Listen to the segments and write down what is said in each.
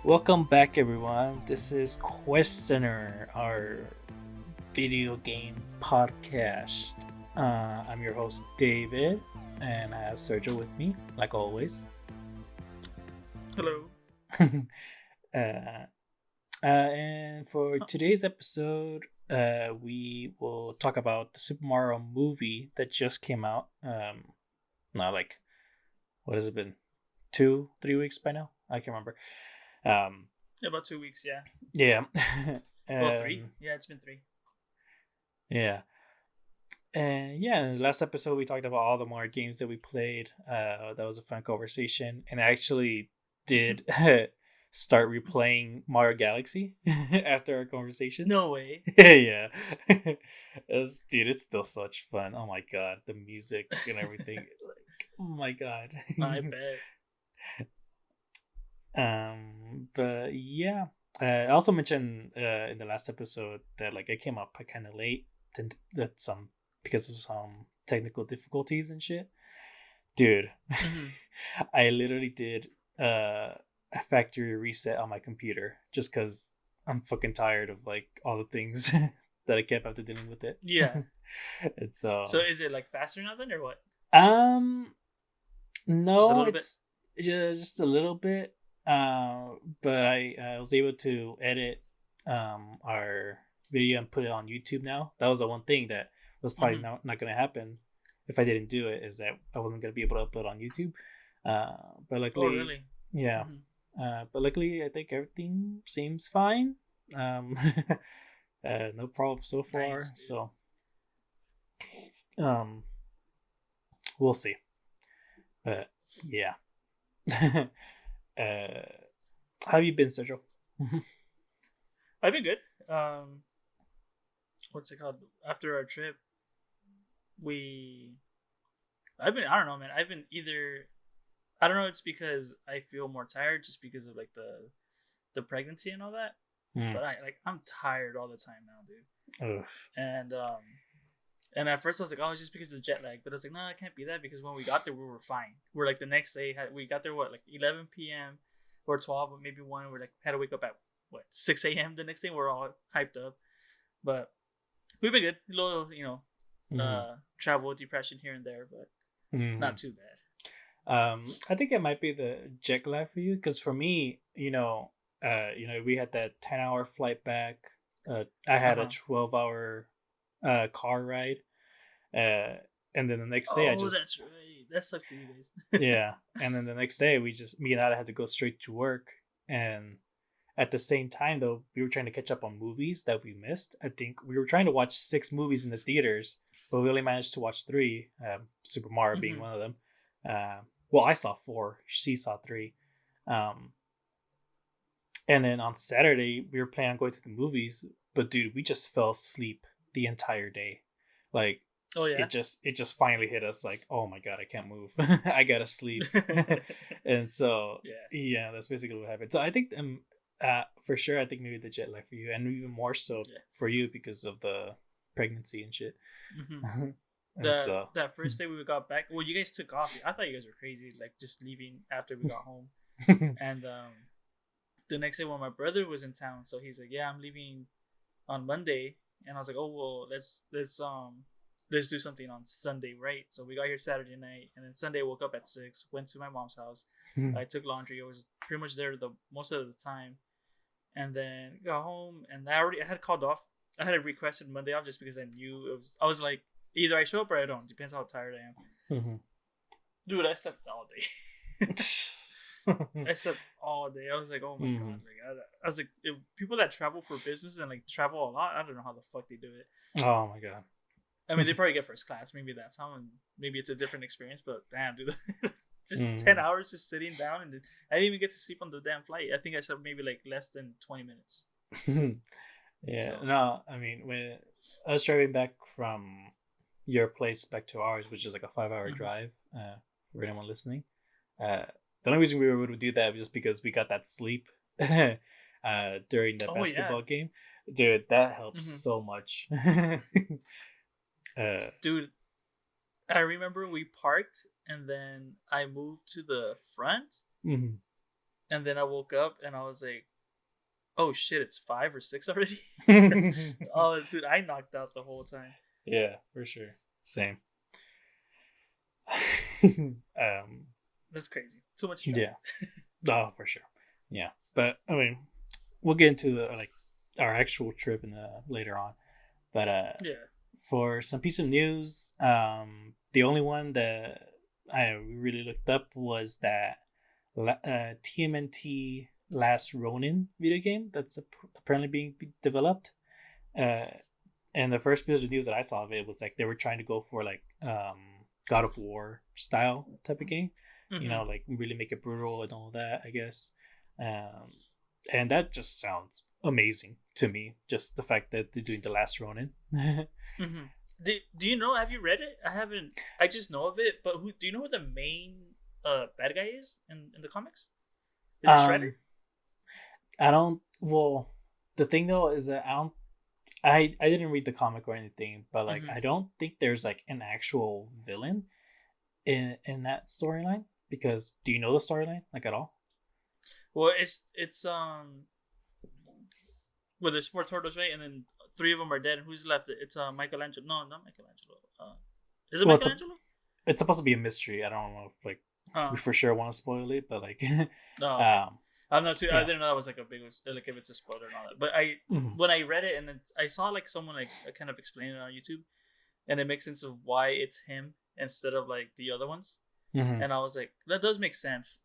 Welcome back, everyone. This is Questioner, our video game podcast. I'm your host, David, and I have Sergio with me, like always. Hello. And for today's episode, we will talk about the Super Mario movie that just came out. Not like, what has it been? 2-3 weeks by now? I can't remember. About 2 weeks, yeah. Yeah. Well, 3. Yeah, it's been 3. Yeah. And yeah, in the last episode we talked about all the Mario games that we played. That was a fun conversation. And I actually did start replaying Mario Galaxy after our conversation. No way. Yeah. Dude, it's still such fun. Oh my god. The music and everything. Like, oh my god. I bet. But yeah, I also mentioned in the last episode that like I came up kind of late that some because of some technical difficulties and shit. Dude, I literally did a factory reset on my computer just because I'm fucking tired of like all the things that I kept after dealing with it. Yeah. And so is it like faster now then or what? No, it's just a little bit. But I was able to edit our video and put it on YouTube now. That was the one thing that was probably not going to happen if I didn't do it, is that I wasn't going to be able to upload on YouTube. But luckily, really? Yeah. But luckily, I think everything seems fine. No problem so far. Nice, so, we'll see. But yeah. How have you been, Sergio? I've been good. What's it called? After our trip, I don't know, man. I've been either, I don't know. It's because I feel more tired, just because of like the pregnancy and all that. But I'm tired all the time now, dude. Ugh. And at first I was like, oh, it's just because of the jet lag. But I was like, no, it can't be that, because when we got there, we were fine. We're like the next day, we got there, like 11 p.m. or 12 or maybe 1. We're like, had to wake up at 6 a.m. the next day. We're all hyped up. But we've been good. A little, travel depression here and there, but not too bad. I think it might be the jet lag for you, because for me, we had that 10-hour flight back. I had a 12-hour car ride, and then the next day that's right, that sucked for you guys. Yeah, and then the next day me and Ada had to go straight to work, and at the same time though we were trying to catch up on movies that we missed. I think we were trying to watch 6 movies in the theaters, but we only managed to watch 3, Super Mario being one of them. Well, I saw 4, she saw 3. And then on Saturday we were planning on going to the movies, but dude, we just fell asleep the entire day. Like, oh yeah, it just finally hit us like, oh my god, I can't move. I gotta sleep. And so yeah, that's basically what happened. So I think for sure, I think maybe the jet lag for you, and even more so for you because of the pregnancy and shit. That first day we got back, well, you guys took off. I thought you guys were crazy, like just leaving after we got home. And the next day when my brother was in town, so he's like, yeah, I'm leaving on Monday. And I was like, oh well, let's do something on Sunday, right? So we got here Saturday night, and then Sunday woke up at 6, went to my mom's house. I took laundry. I was pretty much there the most of the time, and then got home, and I had called off. I had requested Monday off just because I knew it was. I was like, either I show up or I don't. Depends how tired I am. Dude, I slept all day. I slept all day. I was like, oh my god! Like, I was like, if people that travel for business and like travel a lot, I don't know how the fuck they do it. Oh my god! I mean, they probably get first class. Maybe that's how, and maybe it's a different experience. But damn, dude, just 10 hours just sitting down, and I didn't even get to sleep on the damn flight. I think I slept maybe like less than 20 minutes. Yeah, so. No, I mean, when I was driving back from your place back to ours, which is like a 5 hour drive. For anyone listening, the only reason we were able to do that was just because we got that sleep during the Oh yeah, basketball game. Dude, that helps so much. dude. I remember we parked and then I moved to the front, mhm. and then I woke up and I was like, "Oh shit, it's 5 or 6 already." Oh, dude, I knocked out the whole time. Yeah, for sure. Same. That's crazy. Too much trouble. Yeah. Oh, for sure. Yeah, but I mean, we'll get into the, like, our actual trip in the later on. But Yeah. for some piece of news, the only one that I really looked up was that TMNT Last Ronin video game that's apparently being developed. Uh, and the first piece of news that I saw of it was like they were trying to go for like God of War style type of game. You know, like really make it brutal and all that, I guess. And that just sounds amazing to me. Just the fact that they're doing the Last Ronin. Do you know? Have you read it? I haven't. I just know of it. But who do you know who the main bad guy is in the comics? Is it Shredder? I don't. Well, the thing though is that I didn't read the comic or anything, but like I don't think there's like an actual villain in that storyline. Because do you know the storyline like at all? Well, well, there's 4 turtles, right? And then 3 of them are dead. And who's left? It's Michelangelo. No, not Michelangelo. Is it Michelangelo? It's supposed to be a mystery. I don't know if like we for sure want to spoil it, but like No, okay. I'm not too. yeah. I didn't know that was like a big, like if it's a spoiler and all that. But when I read it and then I saw like someone like kind of explain it on YouTube, and it makes sense of why it's him instead of like the other ones. And I was like, that does make sense.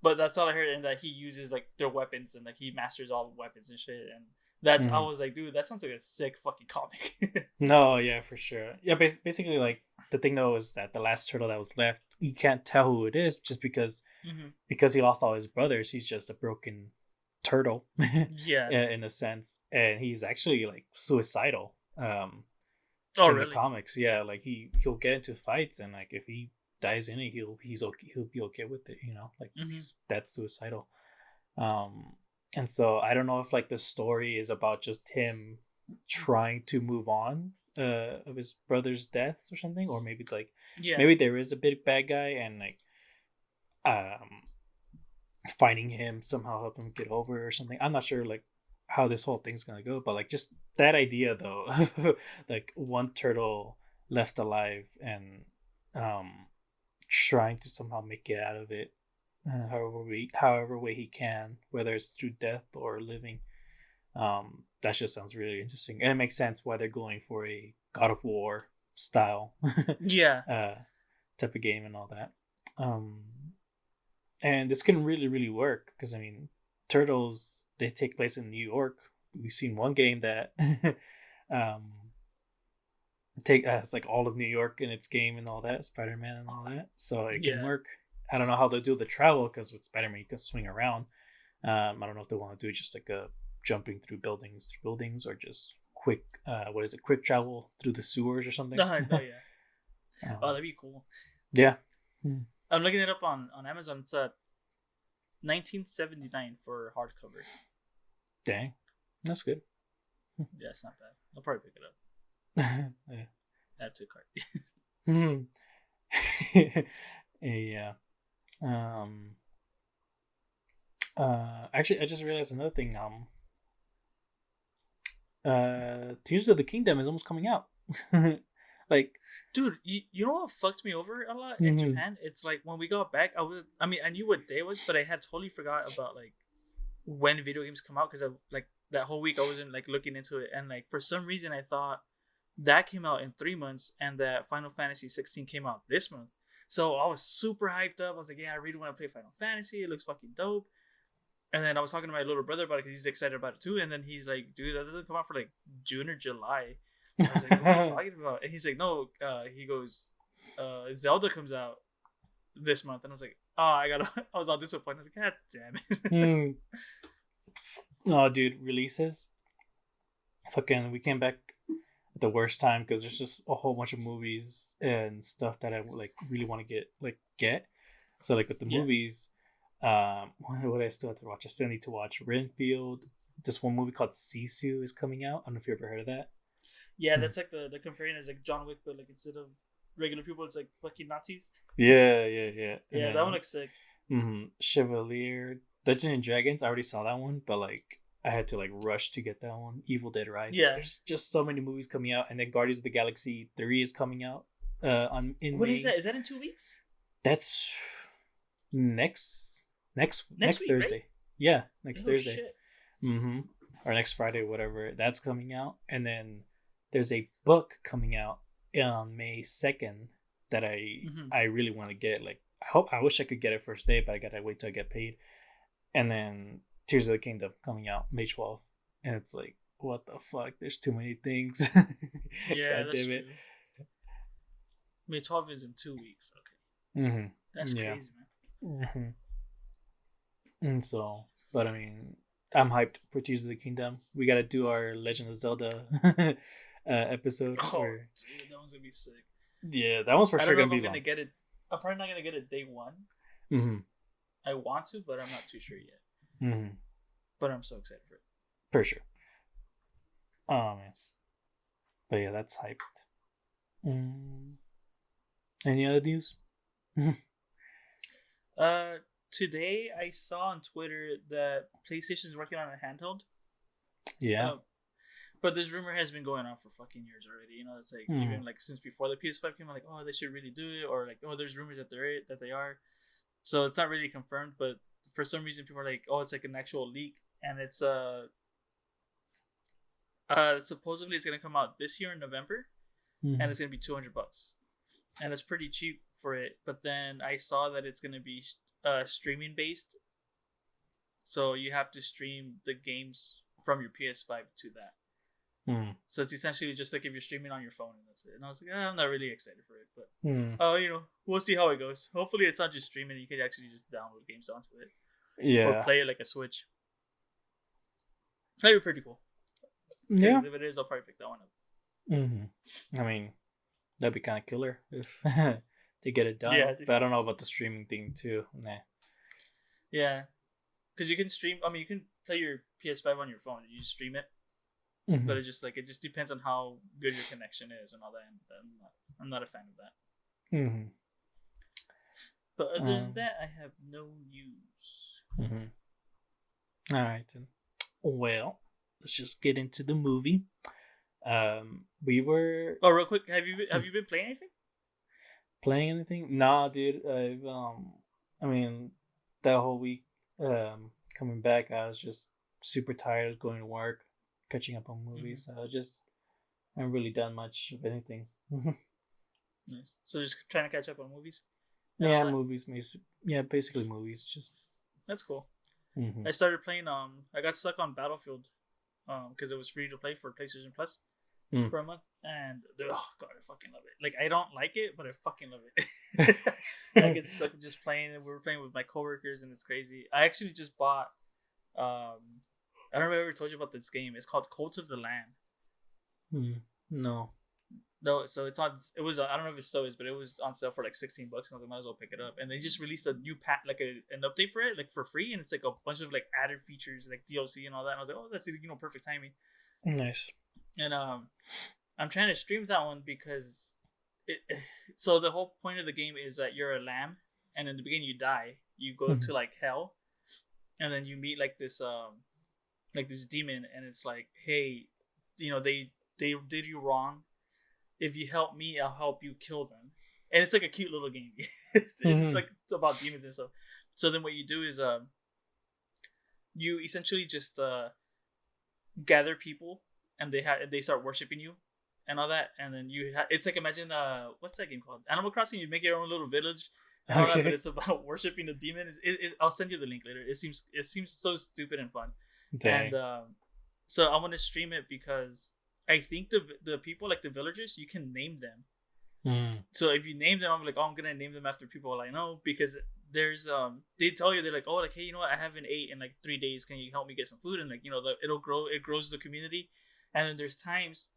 But that's all I heard, and that he uses like their weapons and like he masters all the weapons and shit. And that's I was like, dude, that sounds like a sick fucking comic. No, yeah, for sure. Yeah, basically, like the thing though is that the last turtle that was left, you can't tell who it is just because he lost all his brothers. He's just a broken turtle, Yeah. in a sense, and he's actually like suicidal. Oh, in really? the comics, yeah, like he'll get into fights, and like if he dies in it, he'll be okay with it, you know, like he's that suicidal. And so I don't know if like the story is about just him trying to move on of his brother's deaths or something, or maybe like maybe there is a big bad guy and like finding him somehow help him get over it or something. I'm not sure like how this whole thing's gonna go, but like just that idea though, like one turtle left alive and trying to somehow make it out of it, however way he can, whether it's through death or living. That just sounds really interesting, and it makes sense why they're going for a God of War style type of game and all that. And this can really work because I mean, turtles, they take place in New York. We've seen one game that has like all of New York in its game and all that, Spider-Man and all that, so it can work. I don't know how they'll do the travel because with Spider-Man you can swing around. I don't know if they want to do just like a jumping through buildings or just quick quick travel through the sewers or something. No, yeah. Oh, that'd be cool. Yeah. I'm looking it up on Amazon. It's $19.79 for hardcover. Dang, that's good. Yeah, it's not bad. I'll probably pick it up. Yeah. Add to cart. Yeah. Actually, I just realized another thing. Tears of the Kingdom is almost coming out. Like, dude, you know what fucked me over a lot in Japan? It's like when we got back, I knew what day it was, but I had totally forgot about like when video games come out because I like that whole week I wasn't like looking into it, and like for some reason I thought that came out in 3 months and that Final Fantasy 16 came out this month. So I was super hyped up. I was like, yeah, I really want to play Final Fantasy. It looks fucking dope. And then I was talking to my little brother about it because he's excited about it too. And then he's like, dude, that doesn't come out for like June or July. I was like, what are you talking about? And he's like, no, he goes, Zelda comes out this month. And I was like, I was all disappointed. I was like, God damn it. No, dude, releases. Fucking, we came back, I the worst time because there's just a whole bunch of movies and stuff that I like really want to get. So like with the movies, what I still have to watch? I still need to watch Renfield. This one movie called Sisu is coming out. I don't know if you ever heard of that. Yeah, that's like the comparing is like John Wick, but like instead of regular people, it's like fucking Nazis. Yeah. Yeah, that one looks sick. Chevalier, Dungeons and Dragons. I already saw that one, but like I had to like rush to get that one. Evil Dead Rise. Yeah, there's just so many movies coming out, and then Guardians of the Galaxy 3 is coming out. On in what May. is that? Is that in 2 weeks? That's next week, Thursday. Right? Yeah, next Thursday. Shit. Or next Friday, whatever. That's coming out, and then there's a book coming out on May 2nd that I really want to get. Like I wish I could get it first day, but I gotta wait till I get paid. And then Tears of the Kingdom coming out May 12th, and it's like, what the fuck? There's too many things. Yeah, that's true. May 12th is in 2 weeks. Okay. That's crazy, man. And so, but I mean, I'm hyped for Tears of the Kingdom. We gotta do our Legend of Zelda episode. Oh, dude, that one's gonna be sick. Yeah, that one's for sure gonna be. Gonna get it. I'm probably not gonna get it day one. I want to, but I'm not too sure yet. But I'm so excited for it. For sure. Man. But yeah, that's hyped. Any other news? Today I saw on Twitter that PlayStation is working on a handheld. Yeah. But this rumor has been going on for fucking years already. You know, it's like even like since before the PS5 came out, like, oh, they should really do it, or like, oh, there's rumors that they are. So it's not really confirmed, but for some reason people are like, oh, it's like an actual leak, and it's supposedly it's gonna come out this year in November, and it's gonna be $200, and it's pretty cheap for it. But then I saw that it's gonna be streaming based, so you have to stream the games from your PS5 to that. So it's essentially just like if you're streaming on your phone, and that's it. And I was like, I'm not really excited for it, but you know, we'll see how it goes. Hopefully, it's not just streaming; you can actually just download games onto it, or play it like a Switch. That'd be pretty cool. Yeah, if it is, I'll probably pick that one up. I mean, that'd be kind of killer if they get it done. Yeah, but I don't know about the streaming thing too. Nah. Yeah, because you can stream. I mean, you can play your PS5 on your phone. You just stream it. But it just depends on how good your connection is and all that. And I'm not a fan of that. But other than that, I have no news. All right then. Well, let's just get into the movie. We were. Oh, real quick, have you been playing anything? Playing anything? Nah, dude. I've I mean, that whole week, coming back, I was just super tired of going to work, catching up on movies. So I haven't really done much of anything. Nice. So just trying to catch up on movies. Yeah, movies. Yeah, basically movies. Just that's cool. I started playing. I got stuck on Battlefield, because it was free to play for PlayStation Plus for a month, and oh god, I fucking love it. Like I don't like it, but I fucking love it. I get stuck just playing it. We were playing with my coworkers, and it's crazy. I actually just bought. I don't know if I ever told you about this game. It's called Cult of the Lamb. No, so it's on. It was. I don't know if it still is, but it was on sale for like $16. And I was like, might as well pick it up. And they just released a new pack, like an update for it, like for free, and it's like a bunch of like added features, like DLC and all that. And I was like, oh, that's perfect timing. Nice. And I'm trying to stream that one because so the whole point of the game is that you're a lamb, and in the beginning you die. You go to like hell, and then you meet like this demon, and it's like, hey, they did you wrong. If you help me, I'll help you kill them. And it's like a cute little game. It's like about demons and stuff. So then what you do is you essentially just gather people, and they start worshiping you and all that. And then it's like, imagine what's that game called? Animal Crossing. You make your own little village and all that, but it's about worshiping the demon. I'll send you the link later. It seems so stupid and fun. Dang. And so I want to stream it because I think the people, like the villagers, you can name them. So if you name them, I'm like, oh, I'm gonna name them after people I know, because there's they tell you, they're like, oh, like, hey, you know what, I haven't ate in like 3 days, can you help me get some food? And like, it grows the community. And then there's times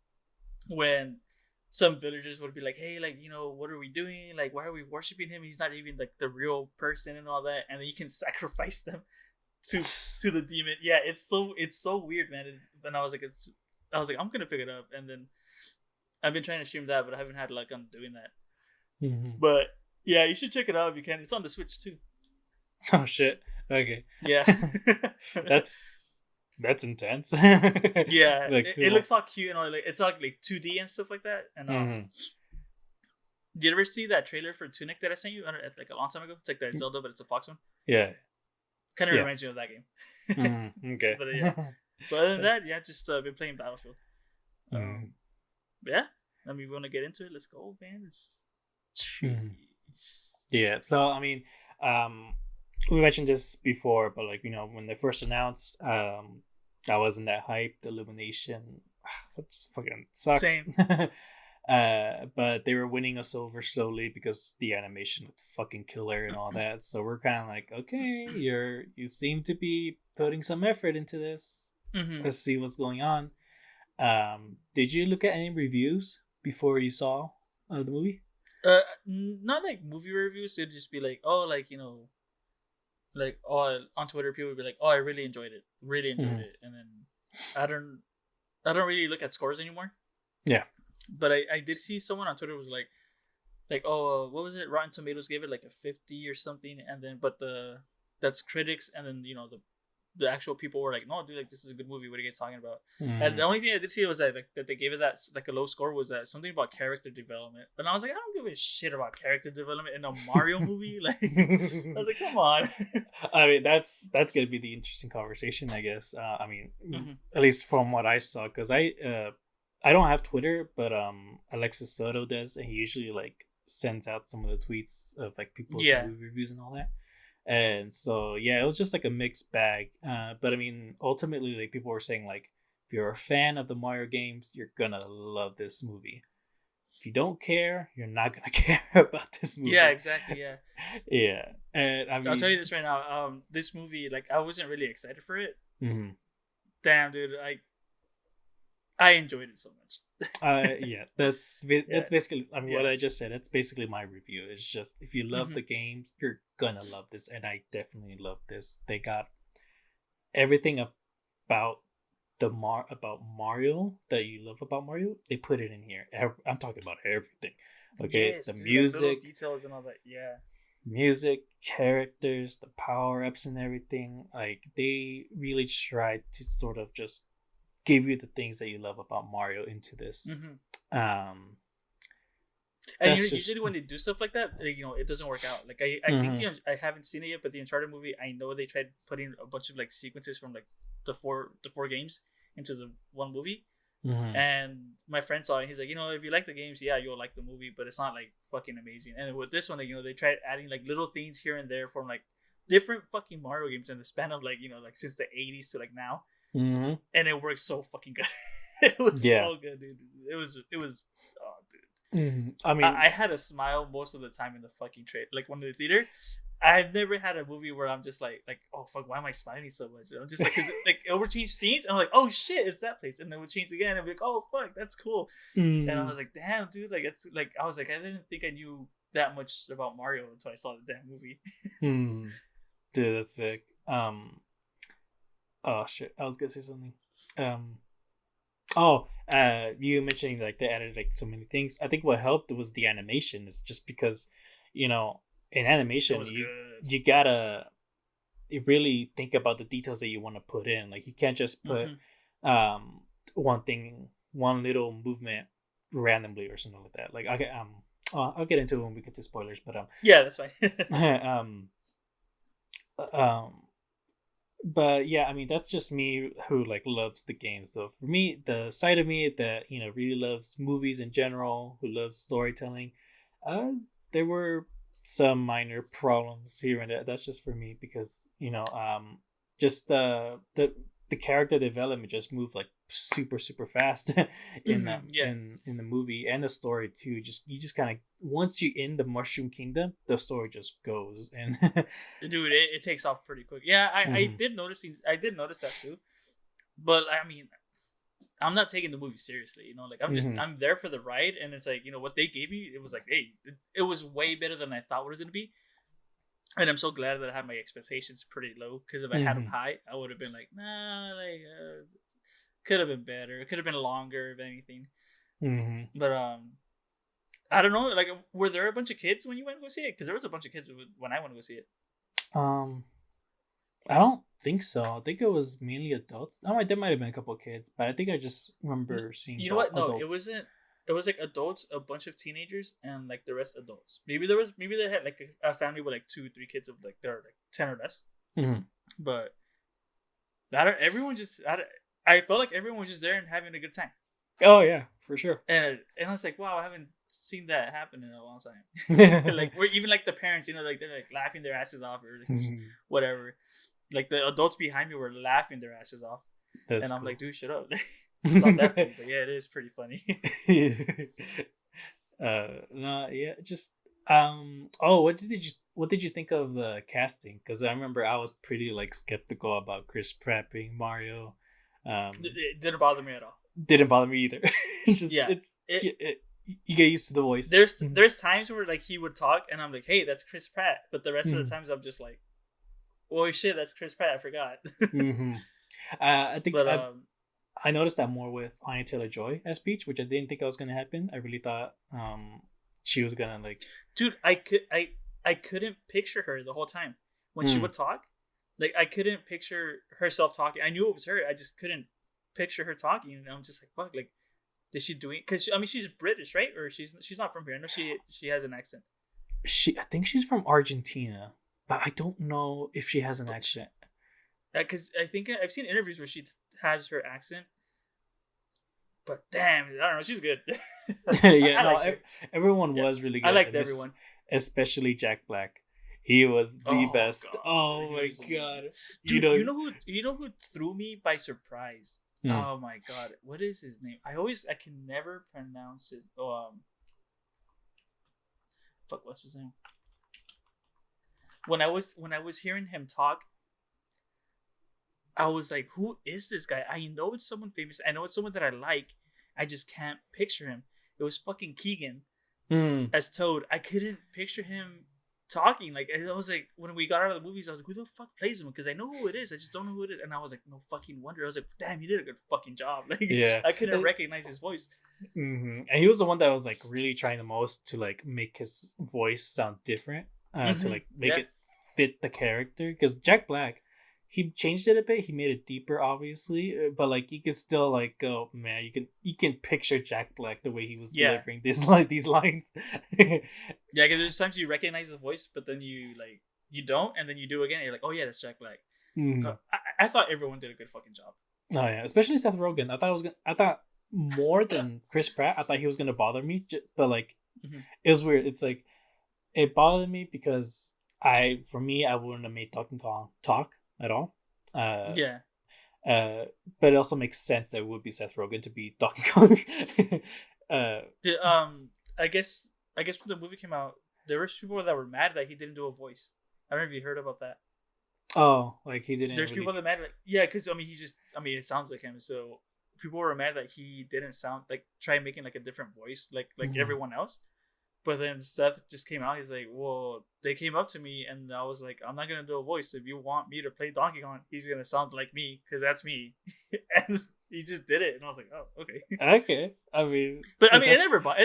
when some villagers would be like, hey, like, you know, what are we doing? Like, why are we worshiping him? He's not even like the real person and all that. And then you can sacrifice them to the demon. Yeah, it's so weird, man. And I was like, I'm gonna pick it up. And then I've been trying to stream that, but I haven't had luck on doing that. Mm-hmm. But yeah, you should check it out if you can. It's on the Switch too. Oh shit. Okay. Yeah. That's intense. Yeah, Like, it looks all cute and all, like it's all like 2D and stuff like that. And did you ever see that trailer for Tunic that I sent you like a long time ago? It's like that Zelda, but it's a fox one. Yeah. Kind of reminds me of that game. Okay. But yeah. But other than that, yeah, just been playing Battlefield. Yeah, I mean, we want to get into it. Let's go, man. It's yeah. So I mean, we mentioned this before, but like, you know, when they first announced, I wasn't that hyped. The Illumination, that just fucking sucks. Same. But they were winning us over slowly because the animation was fucking killer and all that. So we're kind of like, okay, you seem to be putting some effort into this. Let's see what's going on. Did you look at any reviews before you saw the movie? Not like movie reviews. It'd just be like, oh, like, you know, like, oh, on Twitter people would be like, oh, I really enjoyed it, and then I don't really look at scores anymore. Yeah, but I did see someone on Twitter was like, oh, what was it? Rotten Tomatoes gave it like a 50 or something, and then that's critics, and then, you know, the actual people were like, no, dude, like, this is a good movie. What are you guys talking about? And the only thing I did see was that that they gave it that like a low score was that something about character development. And I was like, I don't give a shit about character development in a Mario movie. Like, I was like, come on. I mean, that's gonna be the interesting conversation, I guess. I mean, at least from what I saw, because I don't have Twitter, but Alexis Soto does, and he usually like sends out some of the tweets of like people's movie reviews and all that. And so, yeah, it was just like a mixed bag. But I mean, ultimately, like, people were saying, like, if you're a fan of the Mario games, you're gonna love this movie. If you don't care, you're not gonna care about this movie. Yeah, exactly. Yeah. Yeah. And I mean, I'll tell you this right now. This movie, like, I wasn't really excited for it. Mm-hmm. Damn, dude, I enjoyed it so much. Yeah, that's basically, I mean, what I just said, that's basically my review. It's just, if you love the games, you're gonna love this, and I definitely love this. They got everything about about Mario that you love about Mario. They put it in here. I'm talking about everything. Okay, yes, the dude, music, like details and all that. Yeah, music, characters, the power-ups and everything. Like, they really tried to sort of just give you the things that you love about Mario into this. And usually when they do stuff like that, you know, it doesn't work out. Like, I think I haven't seen it yet, but the Uncharted movie, I know they tried putting a bunch of like sequences from like the four games into the one movie. And my friend saw it. He's like, you know, if you like the games, yeah, you'll like the movie, but it's not like fucking amazing. And with this one, like, you know, they tried adding like little things here and there from like different fucking Mario games in the span of like, you know, like since the 80s to like now. And it works so fucking good. It was so good, dude. It was oh, dude. I mean, I had a smile most of the time in the fucking trade. Like, when in the theater, I've never had a movie where I'm just like, oh fuck, why am I smiling so much? I'm just like, like, it would change scenes, and I'm like, oh shit, it's that place, and then it would change again, and I'm like, oh fuck, that's cool. And I was like, damn, dude, like, it's like, I was like, I didn't think I knew that much about Mario until I saw the damn movie. Dude, that's sick. Oh shit, I was gonna say something. You mentioning like they added like so many things. I think what helped was the animation. Is just because, you know, in animation you gotta really think about the details that you want to put in. Like, you can't just put one little movement randomly or something like that. Like, I'll get into it when we get to spoilers, but yeah, that's fine. But yeah, I mean, that's just me who like loves the game. So for me, the side of me that, you know, really loves movies in general, who loves storytelling, there were some minor problems here and there. That's just for me because, you know, just the character development just moved like super fast in the movie, and the story too. You just kind of, once you're in the Mushroom Kingdom, the story just goes, and dude, it takes off pretty quick. Yeah, I did notice that too, but I mean, I'm not taking the movie seriously, you know, like I'm there for the ride, and it's like, you know, what they gave me, it was like, hey, it was way better than I thought it was gonna be, and I'm so glad that I had my expectations pretty low, because if I had them high, I would have been like, nah, like could have been better, it could have been longer, if anything, but I don't know, like, were there a bunch of kids when you went to go see it? Because there was a bunch of kids when I went to go see it. I don't think so. I think it was mainly adults. There might have been a couple of kids, but I think I just remember seeing. You know what? No, it wasn't. It was like adults, a bunch of teenagers, and like the rest adults. Maybe they had like a family with like 2-3 kids of like they're like 10 or less. But everyone just I felt like everyone was just there and having a good time. Oh yeah, for sure. And I was like, wow, I haven't seen that happen in a long time. Like, we're even like the parents, you know, like they're like laughing their asses off or just whatever. Like the adults behind me were laughing their asses off. That's and I'm cool. Like, dude, shut up. It's not that funny, but yeah, it is pretty funny. No, yeah, just oh, what did you think of the casting? Because I remember I was pretty like skeptical about Chris Pratt being Mario. It didn't bother me at all. Didn't bother me either. It's just you get used to the voice. There's times where like he would talk and I'm like, hey, that's Chris Pratt, but the rest of the times I'm just like, oh shit, that's Chris Pratt, I forgot. I think I noticed that more with Anya Taylor-Joy as Peach, which I didn't think was gonna happen. I really thought she was gonna like. Dude, I couldn't picture her the whole time when she would talk. Like, I couldn't picture herself talking. I knew it was her. I just couldn't picture her talking, and I'm just like, fuck, like, is she doing? Because I mean, she's British, right? Or she's not from here. I know she has an accent. I think she's from Argentina, but I don't know if she has an accent. Because I think I've seen interviews where she has her accent, but damn, I don't know, she's good. Everyone was really good. I liked everyone, especially Jack Black. He was the best. God. Oh my god! Dude, you know who threw me by surprise? Oh my god, what is his name? I can never pronounce his. What's his name? When I was hearing him talk, I was like, who is this guy? I know it's someone famous. I know it's someone that I like. I just can't picture him. It was fucking Keegan as Toad. I couldn't picture him talking. Like, I was like, when we got out of the movies, I was like, who the fuck plays him? Because I know who it is. I just don't know who it is. And I was like, no fucking wonder. I was like, damn, he did a good fucking job. Like, yeah. I couldn't recognize his voice. And he was the one that was like really trying the most to like make his voice sound different, to like make it fit the character. Because Jack Black, he changed it a bit. He made it deeper, obviously, but like you can still like go, man. You can picture Jack Black the way he was delivering these lines. Yeah, because there's times you recognize the voice, but then you don't, and then you do again. And you're like, oh yeah, that's Jack Black. So I thought everyone did a good fucking job. Oh yeah, especially Seth Rogen. I thought more than Chris Pratt. I thought he was gonna bother me, but like it was weird. It's like it bothered me because I wouldn't have made Donkey Kong talk at all. But it also makes sense that it would be Seth Rogen to be Donkey Kong. I guess when the movie came out, there were people that were mad that he didn't do a voice. I don't know if you heard about that. Oh, like he didn't. There's people that mad, like, because it sounds like him. So people were mad that he didn't sound like try making like a different voice, like everyone else. But then Seth just came out. He's like, well, they came up to me and I was like, I'm not going to do a voice. If you want me to play Donkey Kong, he's going to sound like me because that's me. And he just did it. And I was like, oh, okay. Okay. I mean. But I mean, it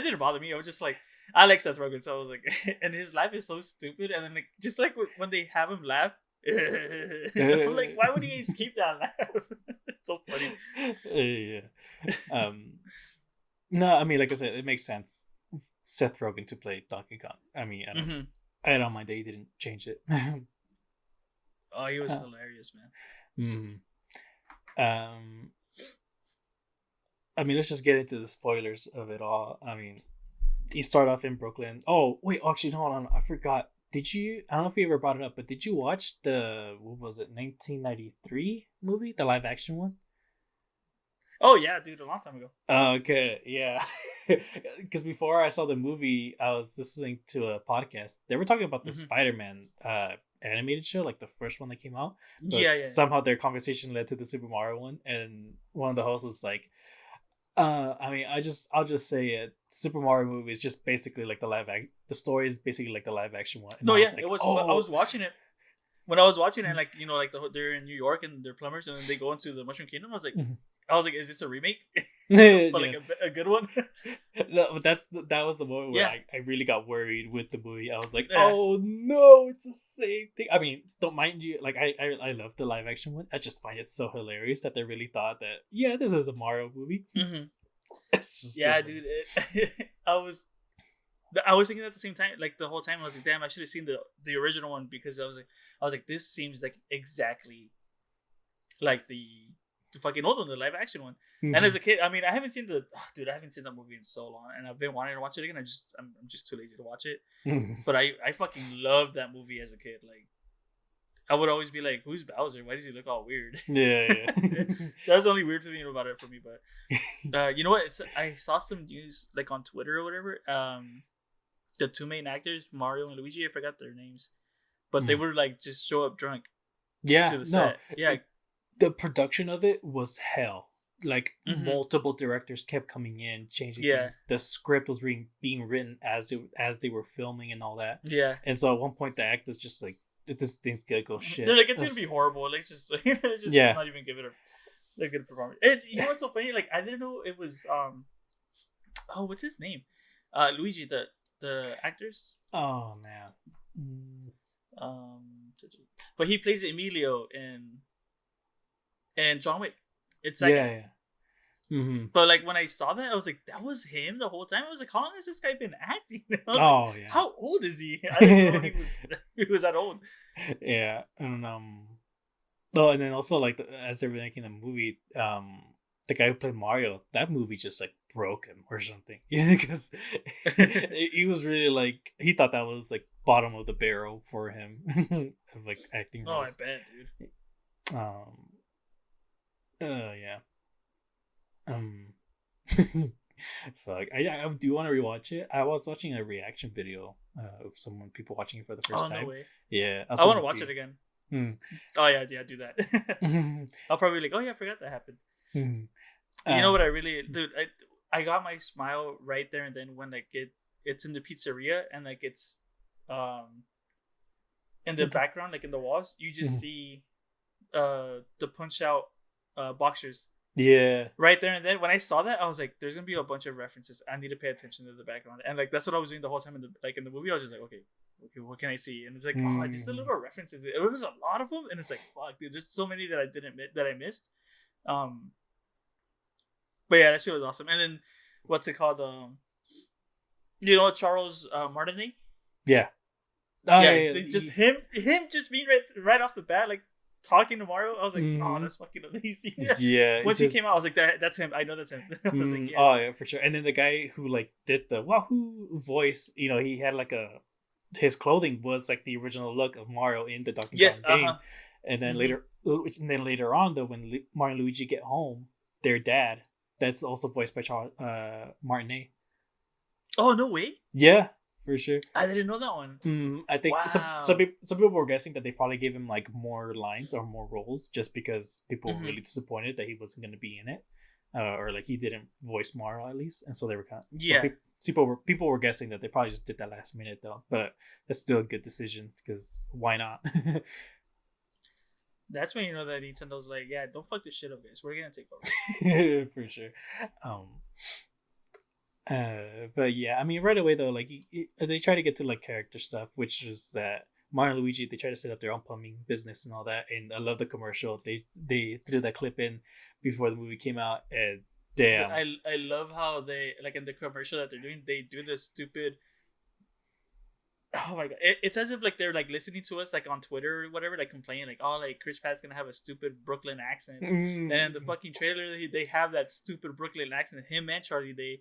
didn't bother me. I was just like, I like Seth Rogen. So I was like, and his laugh is so stupid. And then like, just like when they have him laugh, I'm like, why would he just keep that laugh? It's so funny. Yeah. No, I mean, like I said, it makes sense. Seth Rogen to play Donkey Kong. I mean, I don't mind that he didn't change it. Oh, he was hilarious, man. I mean, let's just get into the spoilers of it all. I mean, he started off in Brooklyn. Oh, wait, actually, hold on. I forgot. I don't know if you ever brought it up, but did you watch what was it, 1993 movie? The live action one? Oh, yeah, dude, a long time ago. Okay, yeah. Because before I saw the movie, I was listening to a podcast. They were talking about the Spider-Man animated show, like the first one that came out. But somehow their conversation led to the Super Mario one. And one of the hosts was like, I mean, I'll just say it. Super Mario movie is just basically like the story is basically like the live action one. And No, I yeah, was like, it was. I oh, was watching it when I was watching it, like they're in New York and they're plumbers, and then they go into the Mushroom Kingdom. I was like, is this a remake? But like yeah. a good one. No, but that was the moment where Yeah, I really got worried with the movie. I was like, yeah. oh no, it's the same thing. I mean, don't mind you, like I love the live action one. I just find it so hilarious that they really thought that yeah, this is a Mario movie. Mm-hmm. It's just Yeah, dude. I was thinking at the same time, like the whole time. I was like, damn, I should have seen the original one because I was like, this seems like exactly like the fucking old one, the live action one. Mhm. And as a kid, I mean, I haven't seen I haven't seen that movie in so long, and I've been wanting to watch it again. I'm just too lazy to watch it. But I fucking loved that movie as a kid. Like, I would always be like, who's Bowser? Why does he look all weird? Yeah. That's the only weird thing about it for me. But you know what? I saw some news like on Twitter or whatever. The two main actors, Mario and Luigi, I forgot their names, but they would like just show up drunk Yeah, to the no, set. Yeah, the production of it was hell. Like Mhm. multiple directors kept coming in, changing Yeah. things. The script was being written as they were filming and all that. yeah. And so at one point, the actors just like, this thing's gonna go shit. They're like, it's gonna be horrible. Like, just Yeah. not even give it a good performance. It's, you know what's so funny? Like, I didn't know it was oh, what's his name? Luigi, the actors. Oh man. Mm. But he plays Emilio in John Wick. It's Yeah, like, yeah. Mm-hmm. but like when I saw that, I was like, that was him the whole time. I was like, how long has this guy been acting? I was like, Oh yeah. how old is he? I didn't know he was that old. Yeah, and oh, and then also like as they were making the movie, the guy who played Mario, that movie just like broke him or something. Yeah, because he was really like he thought that was like bottom of the barrel for him, of like acting Oh, I roles. bet, dude. Yeah. Fuck. I do want to rewatch it. I was watching a reaction video of people watching it for the first Oh, time. no way. Yeah, I want to watch it again. Hmm. Oh yeah, do that. I'll probably be like, oh yeah, I forgot that happened. Hmm. You know what I really, dude? I got my smile right there and then when like it's in the pizzeria and like it's in the background, like in the walls, you just see the Punch Out boxers. Yeah. Right there and then when I saw that, I was like, there's gonna be a bunch of references. I need to pay attention to the background. And like that's what I was doing the whole time in the movie. I was just like, okay, what can I see? And it's like, oh, just a little references. It was a lot of them, and it's like, fuck, dude, there's so many that I missed. But yeah, that shit was awesome. And then what's it called? You know Charles Martinet? Yeah. Just him just being right off the bat, like talking to Mario. I was like, oh, that's fucking amazing. Yeah. Once he came out, I was like, that's him. I know that's him. I was like, yes. Oh yeah, for sure. And then the guy who like did the Wahoo voice, you know, he had like his clothing was like the original look of Mario in the Donkey Kong game. And then later on, though, when Mario and Luigi get home, their dad, that's also voiced by Charles Martinet. Oh no way! Yeah, for sure. I didn't know that one. I think Wow. some people were guessing that they probably gave him like more lines or more roles just because people were really disappointed that he wasn't going to be in it, or like he didn't voice Mario at least, and so they were kind of people were guessing that they probably just did that last minute though, but that's still a good decision because why not? That's when you know that Nintendo's like, yeah, don't fuck this shit up, guys. We're gonna take over. For sure. But yeah, I mean, right away though, like they try to get to like character stuff, which is that Mario and Luigi, they try to set up their own plumbing business and all that. And I love the commercial. They threw that clip in before the movie came out, and damn, I love how they like in the commercial that they're doing, they do this stupid. Oh my god! It's as if like they're like listening to us like on Twitter or whatever, like complaining like, oh, like Chris Pratt's gonna have a stupid Brooklyn accent, and in the fucking trailer they have that stupid Brooklyn accent. Him and Charlie,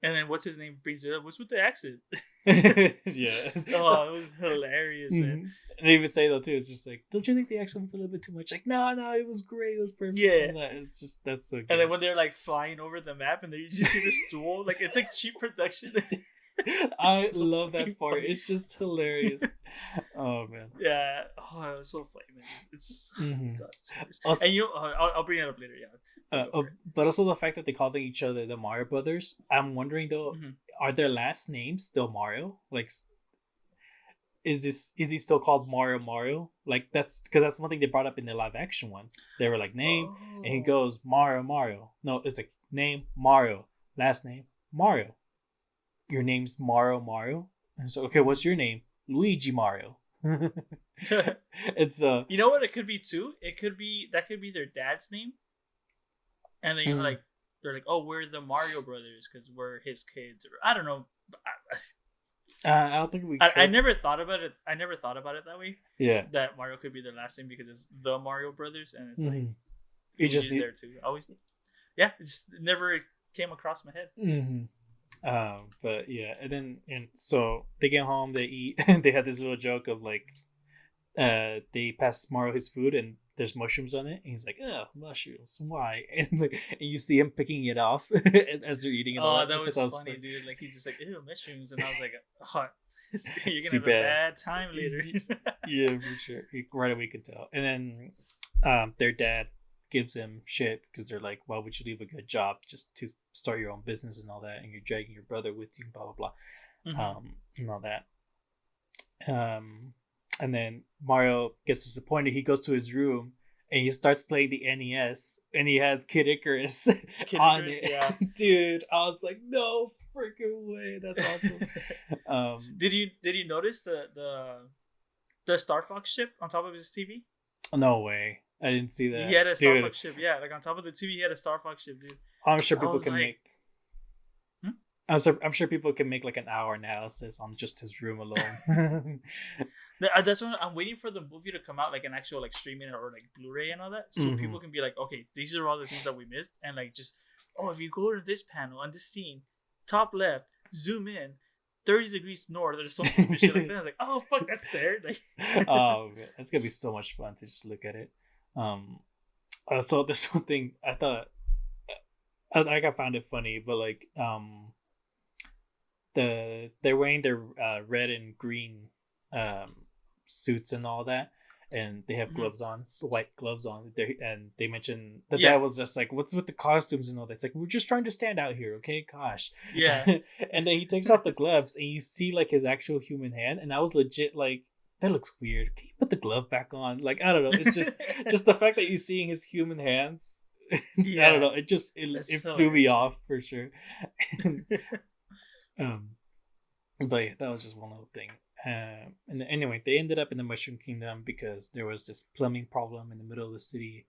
and then what's his name brings it up. What's with the accent? Yeah. Oh, it was hilarious, man. And they even say though too, it's just like, don't you think the accent was a little bit too much? Like, no, it was great, it was perfect. Yeah, it's just that's so good. And then when they're like flying over the map and then you just see the stool, like it's like cheap production. I It's so love fucking that part. funny. It's just hilarious. Oh man. Yeah. Oh, it was so funny, man. It's Mm-hmm. God, it's hilarious. Also, And I'll bring it up later. Yeah. Go for it. but also the fact that they called each other the Mario Brothers. I'm wondering though, Mm-hmm. are their last names still Mario? Like, is he still called Mario? Like that's because that's one thing they brought up in the live action one. They were like name, and he Oh. goes Mario. No, it's like name Mario, last name Mario. Your name's Mario. And so okay, what's your name? Luigi Mario. It's You know what it could be too? It could be their dad's name, and then Mhm. like they're like, oh, we're the Mario Brothers because we're his kids, or I don't know. I don't think we. I never thought about it. I never thought about it that way. Yeah. That Mario could be their last name because it's the Mario Brothers, and it's like Mhm. You just Luigi's there too. Always, yeah. It just never came across my head. But yeah, and so they get home, they eat, and they had this little joke of like, they pass Mario his food and there's mushrooms on it, and he's like, "Oh, mushrooms, why?" And you see him picking it off as they're eating it. Oh, that was funny, dude. Like he's just like, ew, mushrooms, and I was like, oh, you're gonna have a bad time later. Yeah, for sure. Right away, you can tell. And then, their dad gives him shit because they're like, "Why would you leave a good job just to start your own business and all that? And you're dragging your brother with you, blah blah blah, Mm-hmm. and all that." And then Mario gets disappointed. He goes to his room and he starts playing the NES, and he has Kid Icarus on Icarus, it. yeah. Dude, I was like, no freaking way. That's awesome. Did you notice the Star Fox ship on top of his TV? No way. I didn't see that. He had a Star Dude, Fox ship, yeah. Like on top of the TV, he had a Star Fox ship, dude. I'm sure I people was can like- make. Hmm? I'm sure people can make like an hour analysis on just his room alone. That's what I'm waiting for the movie to come out, like an actual like streaming or like Blu-ray and all that, so Mhm. people can be like, okay, these are all the things that we missed, and like just if you go to this panel on this scene, top left, zoom in, 30 degrees north, or some stupid shit like that. I was like, oh fuck, that's there. Like, Oh, man, it's gonna be so much fun to just look at it. So this one thing I thought, I found it funny, but like, they're wearing their red and green suits and all that, and they have Mhm. gloves on, white gloves on. And they mentioned the Yeah. dad was just like, "What's with the costumes and all that?" It's like, we're just trying to stand out here, okay? Gosh. yeah, And then he takes off the gloves, and you see like his actual human hand, and I was legit like, that looks weird. Can you put the glove back on? Like, I don't know. It's just the fact that you're seeing his human hands. I Yeah. don't know. It That's threw me hilarious. off for sure. But yeah, that was just one little thing. And then, anyway, they ended up in the Mushroom Kingdom because there was this plumbing problem in the middle of the city.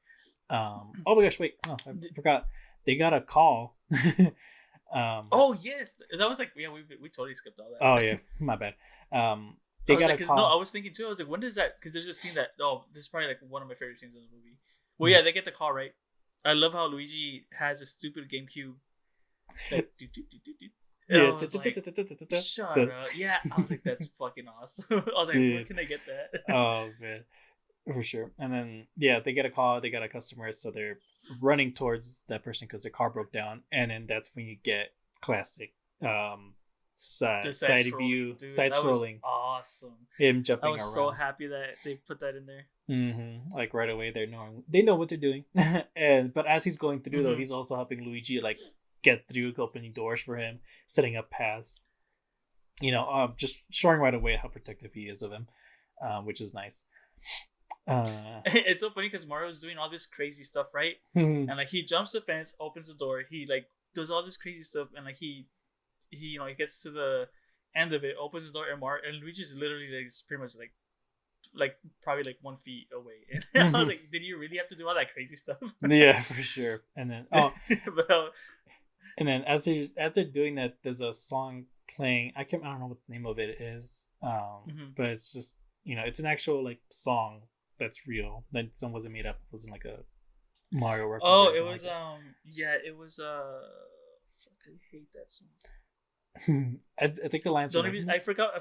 Oh my gosh, wait, no, I forgot. They got a call. Oh yes, that was like, yeah, we totally skipped all that. Oh yeah, my bad. They I was got like, a 'cause- call. no, I was thinking too. I was like, when does that? Because there's a scene that this is probably like one of my favorite scenes in the movie. Well, yeah, they get the call right. I love how Luigi has a stupid GameCube. Like, and I was like, shut up. Yeah, I was like, that's fucking awesome. I was like, where Dude. can I get that? Oh man, for sure. And then yeah, they get a call. They got a customer, so they're running towards that person because their car broke down. And then that's when you get classic side view, dude, side that was scrolling. awesome. Him I jumping was around. so happy that they put that in there. Like right away, they know what they're doing. But as he's going through though, Mhm. he's also helping Luigi like get through, opening doors for him, setting up paths. Just showing right away how protective he is of him, which is nice. It's so funny because Mario's doing all this crazy stuff, right? And like he jumps the fence, opens the door, he like does all this crazy stuff, and like he he gets to the end of it, opens the door, and Luigi's literally like pretty much like probably like 1 feet away. And I was like, did you really have to do all that crazy stuff? Yeah, for sure. And then But, and then as they're doing that, there's a song playing. I don't know what the name of it is. But it's just it's an actual like song that's real. That song wasn't made up. It wasn't like a Mario reference. oh, or it anything was like yeah, it was fuck, I hate that song. that. I think the lines. Don't were even like, I forgot.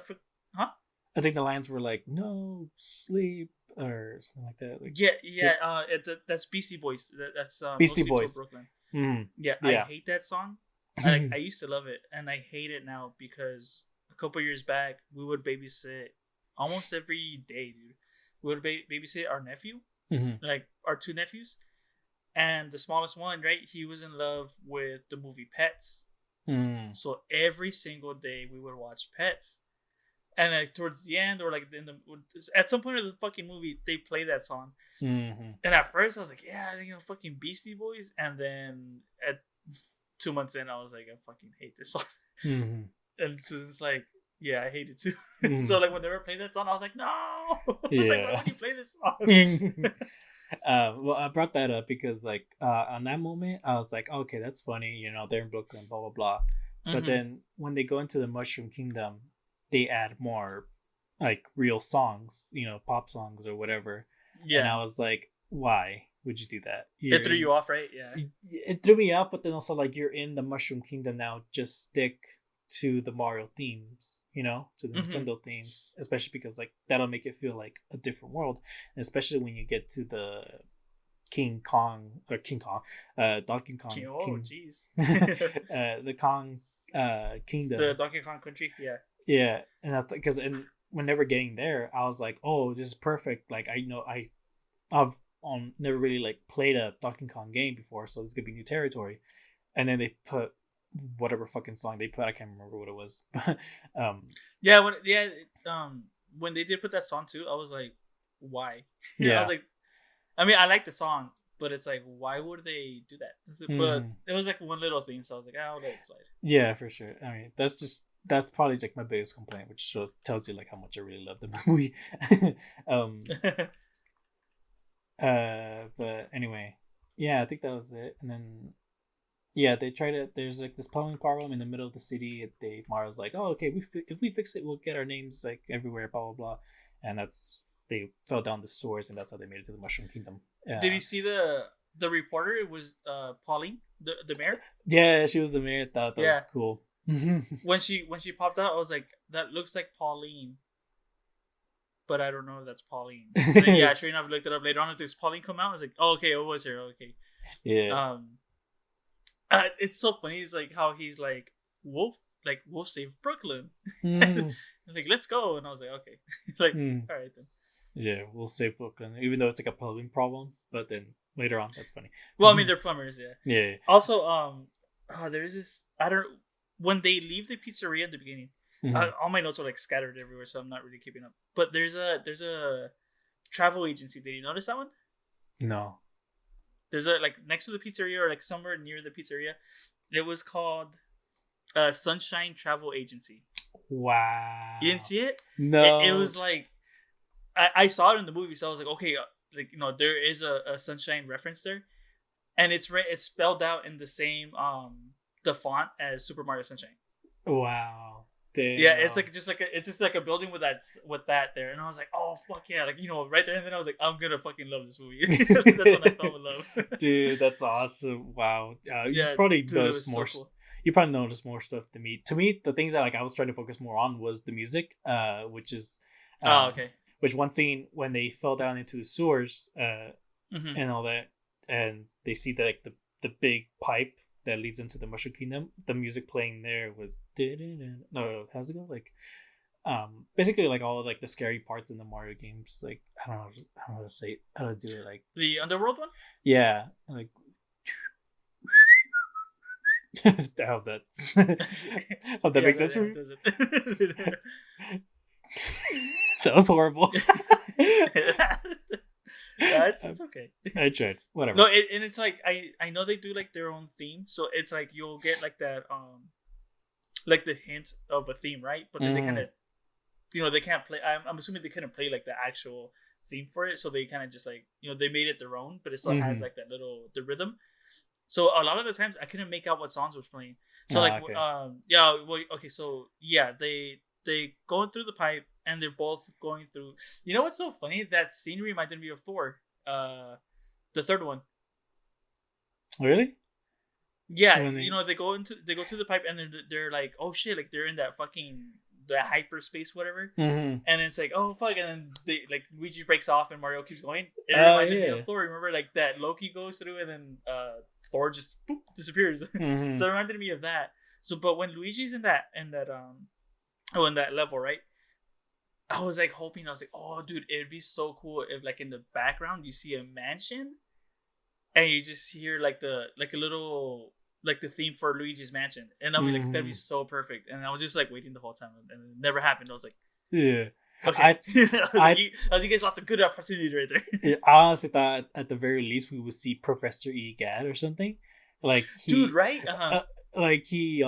Huh? I think the lines were like "No sleep" or something like that. Like, Yeah. That's Beastie Boys. That's Beastie Mostly to Boys. Brooklyn. mm, Yeah, Yeah. I hate that song. I used to love it, and I hate it now because a couple years back we would babysit almost every day, dude. We would babysit our nephew, like our two nephews, and the smallest one, right? He was in love with the movie Pets. So every single day we would watch Pets, and like towards the end or like at some point of the fucking movie they play that song. And at first I was like, yeah, fucking Beastie Boys, and then at 2 months in I was like, I fucking hate this song. And so it's like, yeah, I hate it too. So like when they were playing that song I was like, no. I was like, why would you play this song? Well, I brought that up because like on that moment I was like, okay, that's funny, they're in Brooklyn, blah blah blah. But then when they go into the Mushroom Kingdom, they add more like real songs, pop songs or whatever. Yeah. And I was like, why would you do that? It threw you off, right? Yeah. It threw me off, but then also like you're in the Mushroom Kingdom now, just stick to the Mario themes, to the Nintendo themes, especially because like that'll make it feel like a different world, and especially when you get to the Donkey Kong. Oh, jeez. The Kong Kingdom. The Donkey Kong Country, yeah. Yeah, and because whenever getting there, I was like, oh, this is perfect. Like I've never really like played a Donkey Kong game before, so this could be new territory. And then they put whatever fucking song they put, I can't remember what it was. When they did put that song too, I was like, why? Yeah. I was like, I mean, I like the song, but it's like, why would they do that? But it was like one little thing, so I was like, I'll let it slide. Yeah, for sure. I mean, that's probably like my biggest complaint, which tells you like how much I really love the movie. But anyway, yeah, I think that was it. And then they there's like this plumbing problem in the middle of the city. Mario's like, oh, okay, if we fix it, we'll get our names like everywhere, blah blah blah. And they fell down the sewers, and that's how they made it to the Mushroom Kingdom. Did you see the reporter? It was Pauline, the mayor. Yeah, she was the mayor. That was cool. When she popped out, I was like, that looks like Pauline, but I don't know if that's Pauline. Then, yeah, sure enough, I looked it up later on. As Pauline come out, I was like, oh, okay, it was her. Okay. Yeah. It's so funny. It's like how he's like, we'll save Brooklyn. Like, let's go. And I was like, okay. Like, all right then. Yeah, we'll save Brooklyn, even though it's like a plumbing problem. But then later on, that's funny. Well, I mean, they're plumbers, yeah. Yeah. Also, there's this. When they leave the pizzeria in the beginning, all my notes are like scattered everywhere, so I'm not really keeping up. But there's a travel agency. Did you notice that one? No. There's a like next to the pizzeria or like somewhere near the pizzeria. It was called Sunshine Travel Agency. Wow. You didn't see it? No. It was like I saw it in the movie, so I was like, okay, like there is a Sunshine reference there, and it's spelled out in the same the font as Super Mario Sunshine. Wow. Damn. Yeah, it's just like a building with that there, and I was like, oh fuck yeah, like right there, and then I was like, I'm gonna fucking love this movie. That's when I fell in love. Dude, that's awesome! Wow, you probably noticed more. So cool. You probably noticed more stuff than me. To me, the things that like I was trying to focus more on was the music, which is okay. Which one scene when they fell down into the sewers, and all that, and they see that like the big pipe that leads into the Mushroom Kingdom, the music playing there was how's it go? Like basically like all of like the scary parts in the Mario games, like I don't know how to say it, how to do it, like the underworld one? Yeah, like I hope that makes sense for you. That was horrible. Yeah, it's okay. I tried. Whatever. No, and it's like I know they do like their own theme, so it's like you'll get like that like the hint of a theme, right? But then they kind of, they can't play. I'm assuming they couldn't play like the actual theme for it, so they kind of just like they made it their own, but it still has like that the rhythm. So a lot of the times I couldn't make out what songs was playing. So okay. So yeah, they going through the pipe. And they're both going through. You know what's so funny? That scene reminded me of Thor, the third one. Really? Yeah, they go to the pipe, and then they're like, oh shit, like they're in that fucking the hyperspace, whatever. And it's like, oh fuck, and then they like Luigi breaks off, and Mario keeps going. It reminded me of Thor. Remember, like that Loki goes through, and then Thor just boop, disappears. Mm-hmm. So it reminded me of that. So, but when Luigi's in that level, right? I was like hoping, I was like, oh, dude, it'd be so cool if like in the background you see a mansion, and you just hear like a little like the theme for Luigi's Mansion, and I'll be like, that'd be so perfect. And I was just like waiting the whole time, and it never happened. I was like, yeah. okay, I was you guys lost a good opportunity right there. I honestly thought at the very least we would see Professor Egad or something, like dude, right? Like he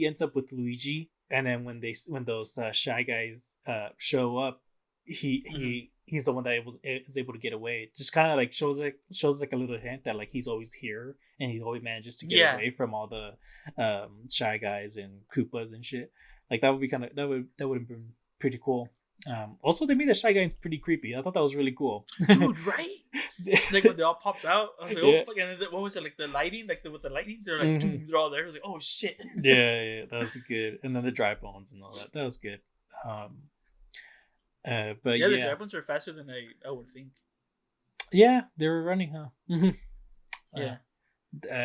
ends up with Luigi, and then when those Shy Guys show up, he's the one that is able to get away. Just kind of like shows like a little hint that like he's always here, and he always manages to get away from all the Shy Guys and Koopas and shit. Like that would be that would have been pretty cool. Also, they made the Shy Guys pretty creepy. I thought that was really cool, dude. Right? Like when they all popped out, I was like, "Oh fuck!" And then, what was it like? The lighting, like with the lightning, they're like, they're all there. I was like, "Oh shit!" yeah, that was good. And then the dry bones and all that was good. But the dry bones were faster than I would think. Yeah, they were running, huh? Yeah.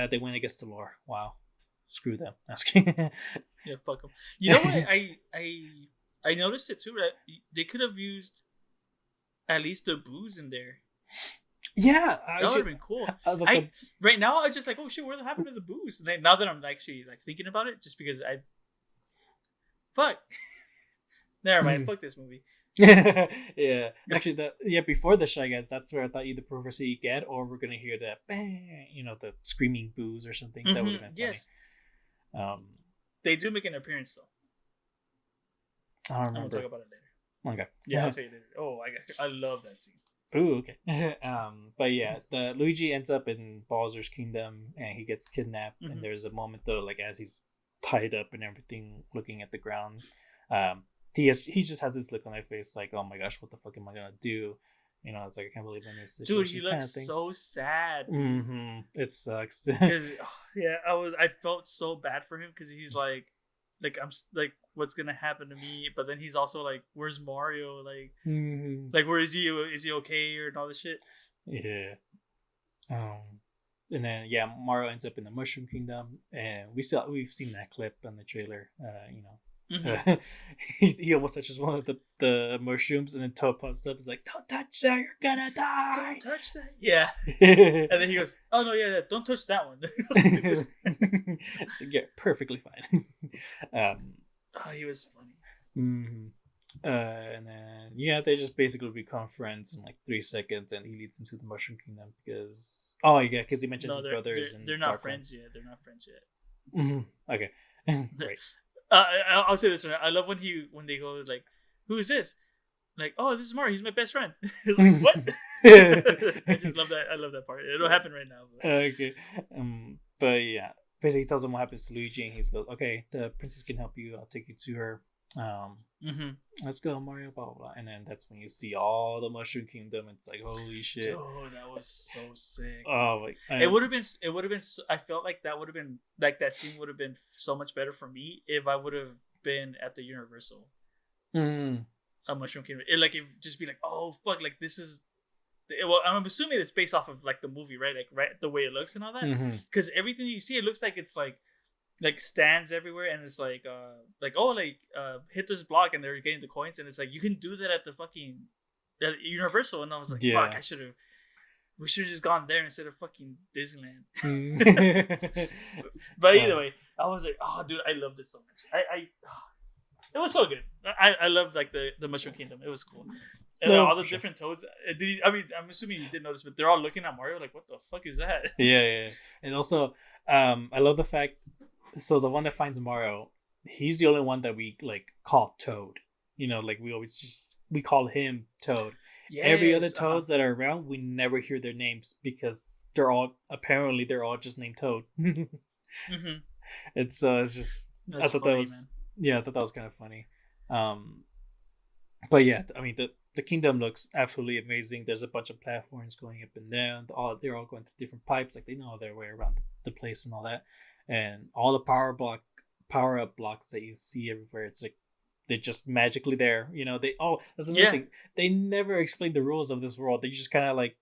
They went against the lore. Wow, screw them. Yeah, fuck them. You know what? I noticed it too. Right? They could have used at least the booze in there. Yeah, that would have been cool. Right now, I just like, oh shit, what happened to the booze? And now that I'm actually like thinking about it, just because fuck, never mind. Fuck this movie. Yeah, actually, before the Shy Guys, that's where I thought either Professor Egad or we're gonna hear that bang, the screaming booze or something. That would have been funny. Yes. They do make an appearance though. I don't remember. I'm gonna talk about it later. Okay. Yeah, I'll tell you later. Oh, I love that scene. Ooh, okay. But yeah, the Luigi ends up in Bowser's kingdom and he gets kidnapped. And there's a moment though, like as he's tied up and everything, looking at the ground, he just has this look on his face, like, oh my gosh, what the fuck am I gonna do? It's like I can't believe I'm in this situation. Dude, he looks so sad. It sucks. Because I felt so bad for him because he's like I'm like, what's gonna happen to me? But then he's also like, where's Mario? Like, like where is he? Is he okay or all this shit? Yeah. And then Mario ends up in the Mushroom Kingdom, and we've seen that clip on the trailer. He almost touches one of the mushrooms, and then Toad pops up. He's like, "Don't touch that! You're gonna die! Don't touch that!" Yeah. And then he goes, "Oh no, yeah, don't touch that one." So yeah, perfectly fine. He was funny. And then they just basically become friends in like 3 seconds, and he leads them to the Mushroom Kingdom because he mentions his brothers. They're not friends yet. They're not friends yet. Mm-hmm. Okay. Right. I'll say this one. I love when they go like, "Who is this?" Like, "Oh, this is Mario. He's my best friend." It's like, what? I just love that. I love that part. It'll happen right now. But. Okay. But yeah, basically he tells him what happens to Luigi, and he goes, "Okay, the princess can help you. I'll take you to her. Let's go, Mario." Blah blah blah. And then that's when you see all the Mushroom Kingdom. It's like, holy shit! Dude, that was so sick. Oh, it would have been. I felt like that would have been like that scene would have been so much better for me if I would have been at the Universal. A Mushroom Kingdom. It just be like, oh fuck, like this is. Well, I'm assuming it's based off of like the movie, right? Like right the way it looks and all that. Because everything you see, it looks like it's like stands everywhere, and it's like hit this block and they're getting the coins, and it's like you can do that at the fucking Universal. And I was like, fuck, we should have just gone there instead of fucking Disneyland. But either way, I was like, oh dude, I loved it so much. It was so good. I loved like the Mushroom Kingdom. It was cool. And all the different toads. I'm assuming you did notice, but they're all looking at Mario like, what the fuck is that? Yeah. And also, I love the fact. So the one that finds Mario, he's the only one that we like call Toad. Like we call him Toad. Yes, every other Toads that are around, we never hear their names because they're all just named Toad. It's just that's I thought funny, that was man. I thought that was kind of funny. But yeah, I mean the kingdom looks absolutely amazing. There's a bunch of platforms going up and down. They're all going through different pipes, like they know their way around the place and all that. And all the power up blocks that you see everywhere, it's like they're just magically there. That's another thing. They never explain the rules of this world. They just kind of like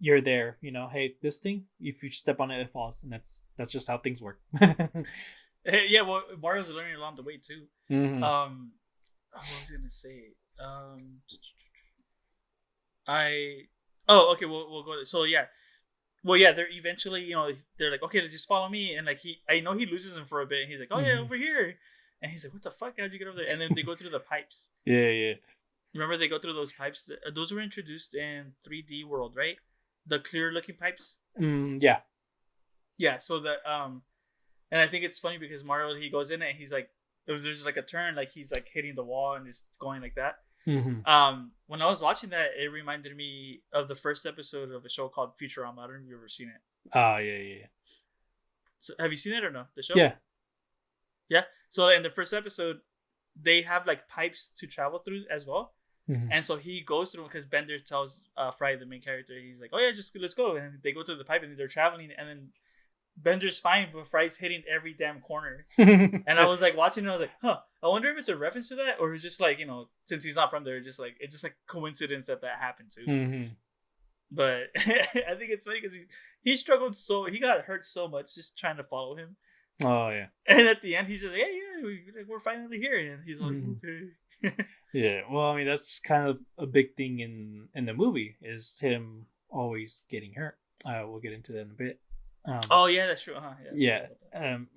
you're there. Hey, this thing, if you step on it, it falls, and that's just how things work. Yeah, well, Mario's learning along the way too. Mm-hmm. What was I gonna say? I okay, we'll go. So yeah, well yeah, they're eventually they're like, okay, just follow me, and like I know he loses him for a bit, and he's like, oh yeah, over here, and he's like, what the fuck, how'd you get over there? And then they go through the pipes. Yeah. Remember they go through those pipes? Those were introduced in 3D World, right? The clear looking pipes. Yeah. Yeah. So that and I think it's funny because Mario, he goes in it and he's like, if there's like a turn, like he's like hitting the wall and just going like that. Mm-hmm. When I was watching that, it reminded me of the first episode of a show called Futurama. I don't know if you've ever seen it. Oh yeah. So have you seen it or no? The show? Yeah. Yeah. So in the first episode, they have like pipes to travel through as well. Mm-hmm. And so he goes through because Bender tells Fry, the main character, he's like, oh yeah, just let's go. And they go through the pipe and they're traveling, and then Bender's fine, but Fry's hitting every damn corner. And I was like watching it, I was like, huh, I wonder if it's a reference to that, or it's just like, since he's not from there, it's just like coincidence that happened too. Mm-hmm. But I think it's funny because he struggled he got hurt so much just trying to follow him. Oh yeah. And at the end, he's just like, yeah, we're finally here, and he's like, okay. Yeah, well, I mean, that's kind of a big thing in the movie, is him always getting hurt. We'll get into that in a bit. Oh yeah, that's true. Huh? Yeah.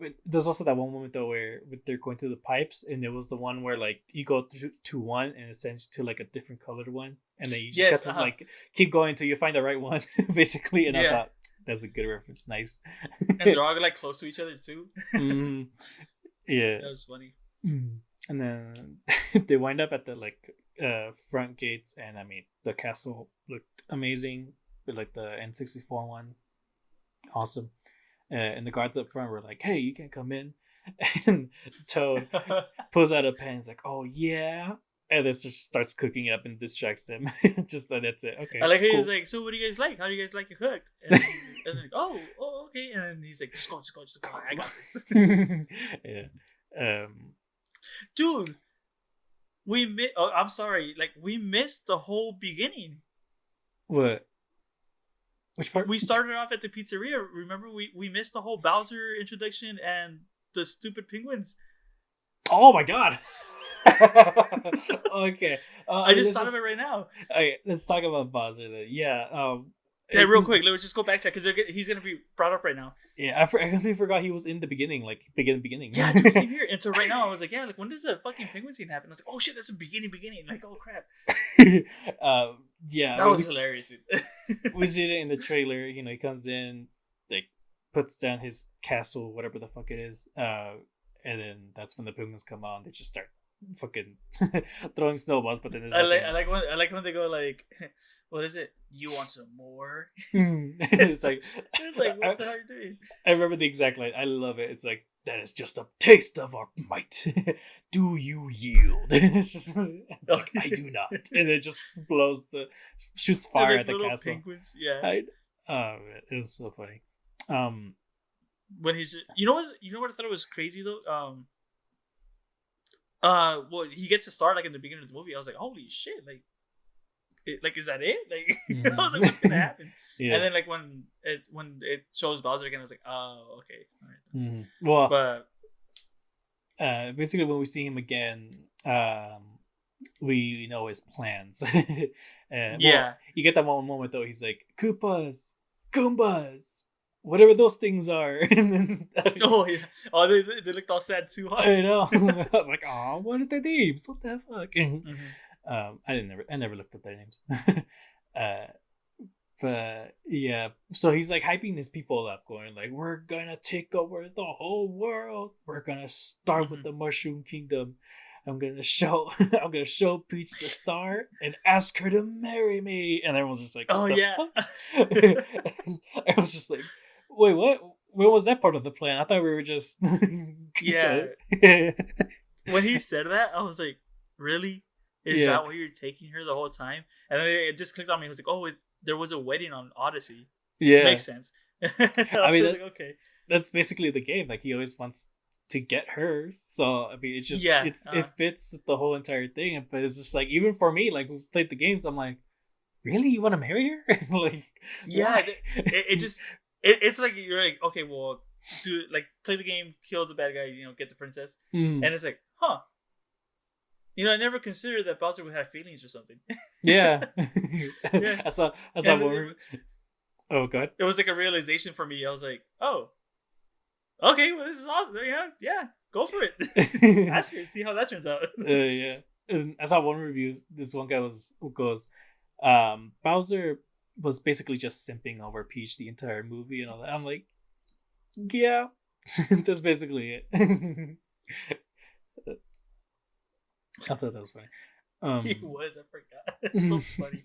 But there's also that one moment though where they're going through the pipes, and it was the one where like you go to one and it sends you to like a different colored one, and then you just have to like keep going until you find the right one, basically. And I thought that's a good reference. Nice. And they're all like close to each other too. Mm-hmm. Yeah, that was funny. Mm-hmm. And then they wind up at the like front gates, and I mean the castle looked amazing with like the N64 one. Awesome. And the guards up front were like, hey, you can't come in. And Toad pulls out a pen. He's like, oh yeah, and this just starts cooking up and distracts them. Just that's it. Okay, I like how he's like, so what do you guys like? How do you guys like it cooked? And he's like, oh okay. And then he's like, just go, I got this. Yeah. Dude, I'm sorry, like we missed the whole beginning. What? Which part? We started off at the pizzeria. Remember, we missed the whole Bowser introduction and the stupid penguins. Oh my god. Okay. I just thought of it right now. Okay, let's talk about Bowser then. Yeah. Yeah, real quick. Let's just go back to that because he's gonna be brought up right now. Yeah, I completely forgot he was in the beginning, like beginning. Yeah, dude, same here. And so right now I was like, yeah, like when does the fucking penguin scene happen? I was like, oh shit, that's the beginning. Like, oh crap. Yeah, that was hilarious. We see it in the trailer. He comes in, like puts down his castle, whatever the fuck it is, and then that's when the penguins come out and they just start fucking throwing snowballs. But then I like when they go like, what is it? You want some more? It's like what the hell are you doing? I remember the exact line. I love it. It's like, that is just a taste of our might. Do you yield? It's like, I do not. And it just shoots fire at the castle. Penguins, yeah. It was so funny. When he's, you know what I thought was crazy though. Well, he gets to start like in the beginning of the movie. I was like, holy shit, like is that it? Like, I was like, what's gonna happen? Yeah. And then like when it shows Bowser again, I was like, oh, okay. All right. Mm-hmm. Well, but basically when we see him again, we know his plans. And you get that one moment though. He's like, Koopas, Goombas, whatever those things are. And then they looked all sad too. Huh? I know. I was like, oh, what are their names? What the fuck? Mm-hmm. I never looked up their names. But yeah, so he's like hyping his people up, going like, we're gonna take over the whole world. We're gonna start with the Mushroom Kingdom. I'm gonna show Peach the star and ask her to marry me. And everyone's just like, oh yeah. I was just like, wait, what? When was that part of the plan? I thought we were just yeah. When he said that, I was like, really? Is that why you're taking her the whole time? And then it just clicked on me. I was like, oh, there was a wedding on Odyssey. Yeah. Makes sense. I mean, like, okay. That's basically the game. Like, he always wants to get her. So, I mean, it's just, it fits the whole entire thing. But it's just like, even for me, like, who played the games, I'm like, really, you want to marry her? Like, yeah, it's like you're like, okay, well, do like play the game, kill the bad guy, get the princess, and it's like, huh. I never considered that Bowser would have feelings or something. Yeah. Yeah. I saw one. Oh, God. It was like a realization for me. I was like, oh, okay, well, this is awesome. Yeah, go for it. Ask her, see how that turns out. Yeah. And I saw one review. This one guy goes, Bowser was basically just simping over Peach the entire movie and all that. I'm like, yeah, that's basically it. I thought that was funny. He was. I forgot. It's so funny.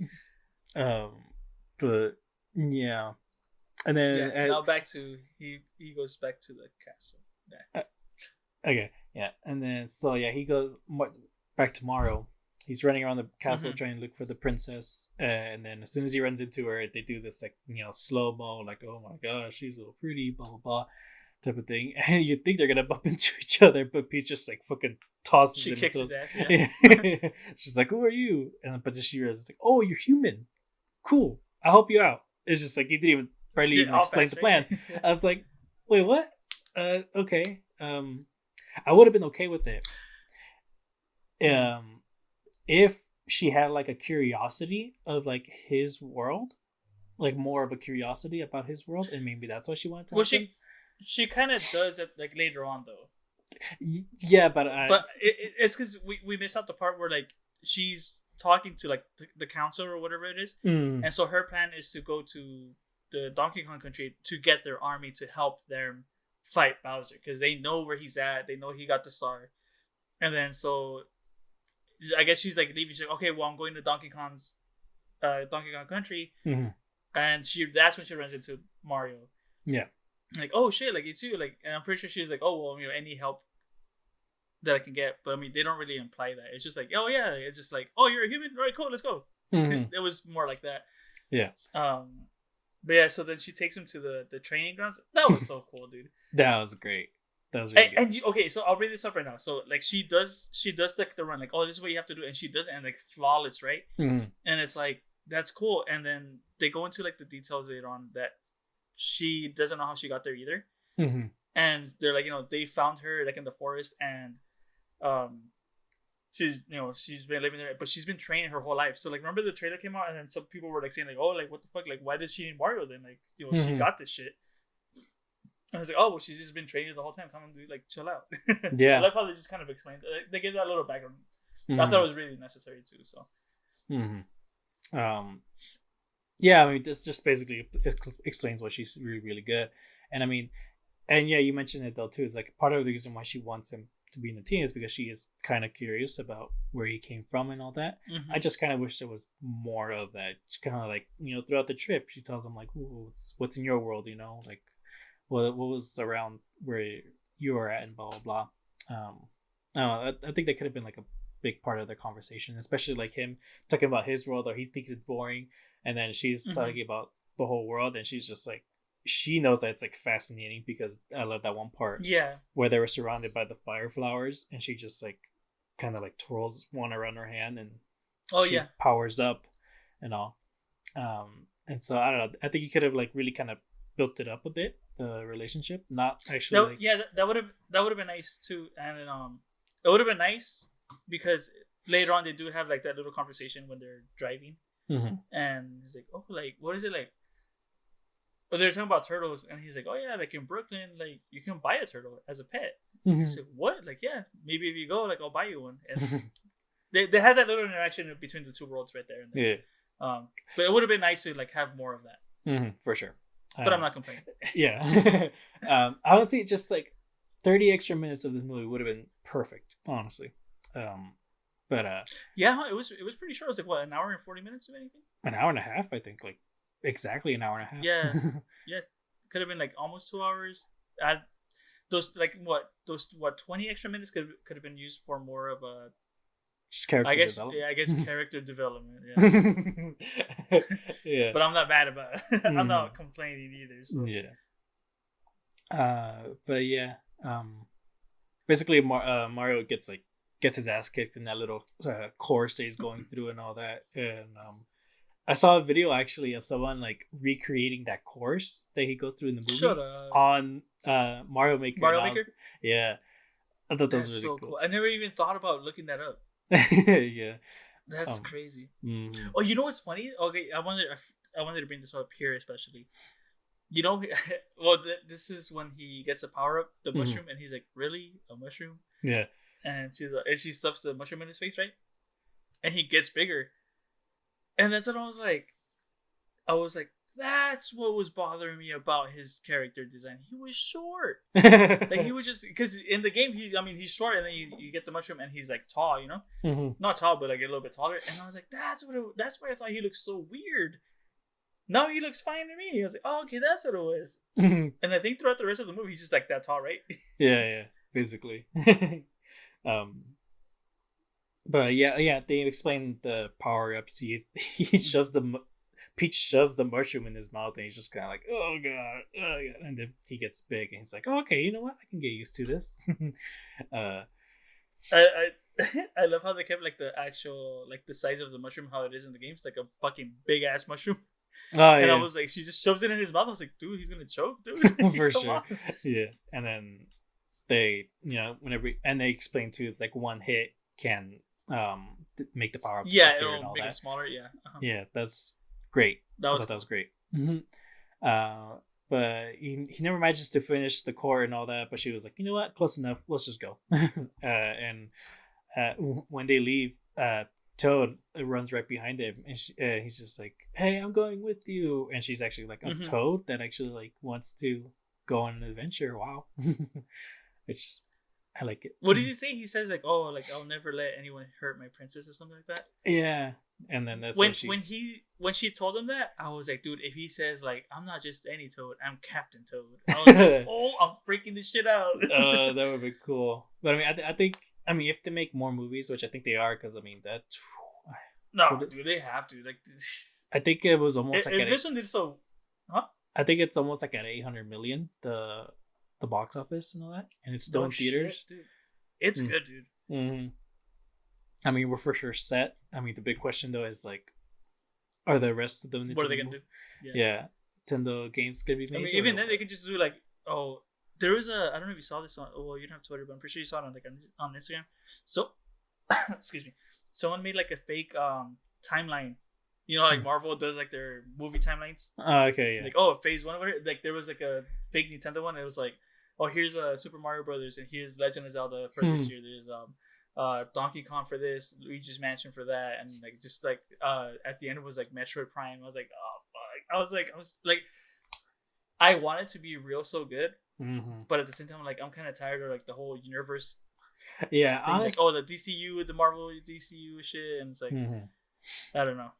But yeah, and then now back to he goes back to the castle. Yeah. Okay, yeah, and then so yeah, he goes back tomorrow. He's running around the castle trying to look for the princess, and then as soon as he runs into her, they do this like slow mo, like, oh my gosh, she's so pretty, blah blah blah, type of thing. And you think they're gonna bump into each other, but Pete's just like fucking tosses him. She kicks his ass. Yeah. She's like, "Who are you?" And but then she realizes, like, "Oh, you're human. Cool. I'll help you out." It's just like he didn't barely even explain the plan. I was like, "Wait, what?" Okay. I would have been okay with it. If she had like a curiosity of like his world, like more of a curiosity about his world, and maybe that's why she wanted to. Well, she kind of does it like later on though. Yeah, but it's because we missed out the part where like she's talking to like the council or whatever it is, and so her plan is to go to the Donkey Kong country to get their army to help them fight Bowser because they know where he's at. They know he got the star, and then so I guess she's like leaving. She's like, okay, well, I'm going to Donkey Kong country, and that's when she runs into Mario. Yeah, like, oh shit, like you too, like, and I'm pretty sure she's like, oh well, any help that I can get, but I mean, they don't really imply that. It's just like, oh yeah, it's just like, oh, you're a human, all right, cool, let's go. It was more like that. Yeah. But yeah, so then she takes him to the training grounds. That was so cool, dude. That was great. That was really good. And okay, so I'll read this up right now. So like she does like the run, like, oh, this is what you have to do, and she does it, and like flawless, right? And it's like that's cool. And then they go into like the details later on that she doesn't know how she got there either. And they're like, they found her like in the forest, and she's been living there, but she's been training her whole life. So like, remember the trailer came out, and then some people were like saying like, oh, like what the fuck, like why does she need Mario then? Like she got this shit. And I was like, oh well, she's just been training the whole time. Come on, dude, like chill out. Yeah, I love how they just kind of explained. They gave that little background. I thought it was really necessary too. So. Yeah, I mean, this just basically explains why she's really really good, and I mean, and yeah, you mentioned it though too. It's like part of the reason why she wants him to be in the team is because she is kind of curious about where he came from and all that. I just kind of wish there was more of that. Kind of like throughout the trip, she tells him like, what's in your world, like what was around where you were at and blah blah blah. I don't know. I think that could have been like a big part of their conversation, especially like him talking about his world or he thinks it's boring, and then she's talking about the whole world, and she's just like, she knows that it's like fascinating because I love that one part where they were surrounded by the fire flowers, and she just like kind of like twirls one around her hand, and she powers up and all. And so I don't know, I think you could have like really kind of built it up a bit, the relationship, not actually that would have been nice too. And it would have been nice because later on they do have like that little conversation when they're driving, and he's like, oh, like what is it like? Well, they're talking about turtles, and he's like, oh yeah, like in Brooklyn, like you can buy a turtle as a pet. He's like, what? Like, yeah, maybe if you go, like I'll buy you one. And they had that little interaction between the two worlds right there. But it would have been nice to like have more of that. For sure. But I'm not complaining. Yeah. Honestly, just like 30 extra minutes of this movie would have been perfect, honestly. But yeah, it was pretty short. It was like what, an hour and 40 minutes of anything? An hour and a half, I think, like exactly an hour and a half. Yeah. Could have been like almost 2 hours. Those 20 extra minutes could have been used for more of a just character development. Yeah, I guess character development. Yeah. Yeah. But I'm not bad about it. I'm not complaining either. So. Yeah. But yeah. Basically, Mario gets his ass kicked in that little course that he's going through and all that, and I saw a video actually of someone like recreating that course that he goes through in the movie Shut up. on Mario Maker. Mario Maker? Yeah, I thought that That's was really so cool. I never even thought about looking that up. Yeah. That's crazy. Mm-hmm. Oh, you know what's funny? Okay, I wanted to bring this up here especially. You know, well, this is when he gets a power up, the mushroom, and he's like, "Really, a mushroom?" Yeah. And she stuffs the mushroom in his face, right? And he gets bigger, and that's what I was like, that's what was bothering me about his character design. He was short, like he was just because in the game he's short, and then you get the mushroom, and he's like tall, you know, not tall, but like a little bit taller. And I was like, that's why I thought he looked so weird. Now he looks fine to me. I was like, oh, okay, that's what it was. And I think throughout the rest of the movie, he's just like that tall, right? Yeah, basically. But yeah, they explain the power ups. He Peach shoves the mushroom in his mouth, and he's just kind of like, oh god, and then he gets big, and he's like, oh, okay, you know what? I can get used to this. I love how they kept like the actual like the size of the mushroom, how it is in the games, like a fucking big ass mushroom. Oh, and yeah. I was like, she just shoves it in his mouth. I was like, dude, he's gonna choke, dude. For sure. On. Yeah. And then they, and they explain too, it's like one hit can make the power up. Yeah, it'll make it smaller. Yeah. Yeah, that's great. That was great. Mm-hmm. But he never manages to finish the core and all that. But she was like, you know what, close enough. Let's just go. And when they leave, Toad runs right behind him, and he's just like, "Hey, I'm going with you." And she's actually like a toad that actually like wants to go on an adventure. Wow, which I like it. What did he say? He says like, "Oh, like I'll never let anyone hurt my princess" or something like that. Yeah, and then that's when she told him that, I was like, dude, if he says like, "I'm not just any Toad, I'm Captain Toad," I was like, oh, I'm freaking this shit out. That would be cool. But I mean, I think. I mean, if they make more movies, which I think they are, because I mean that. No, dude, they have to. Like, I think it was almost like this one did so. Huh? I think it's almost like at 800 million the box office and all that, and it's still in theaters. Shit, dude. It's good, dude. Mm-hmm. I mean, we're for sure set. I mean, the big question though is like, are the rest of them? What are they gonna do? Yeah, Nintendo games gonna be made. I mean, even then they can just do like, oh. There was I don't know if you saw this on. Well, you don't have Twitter, but I'm pretty sure you saw it on Instagram. So, excuse me. Someone made like a fake timeline. You know, like Marvel does like their movie timelines. Okay, yeah. Like phase 1 or whatever. Like there was like a fake Nintendo one. It was like, oh, here's Super Mario Brothers, and here's Legend of Zelda for this year. There's Donkey Kong for this, Luigi's Mansion for that, and like just like at the end it was like Metroid Prime. I was like, oh fuck. I was like, I want it to be real so good. Mm-hmm. But at the same time, like I'm kind of tired of like the whole universe. Yeah, honestly, like the DCU, the Marvel DCU shit, and it's like I don't know.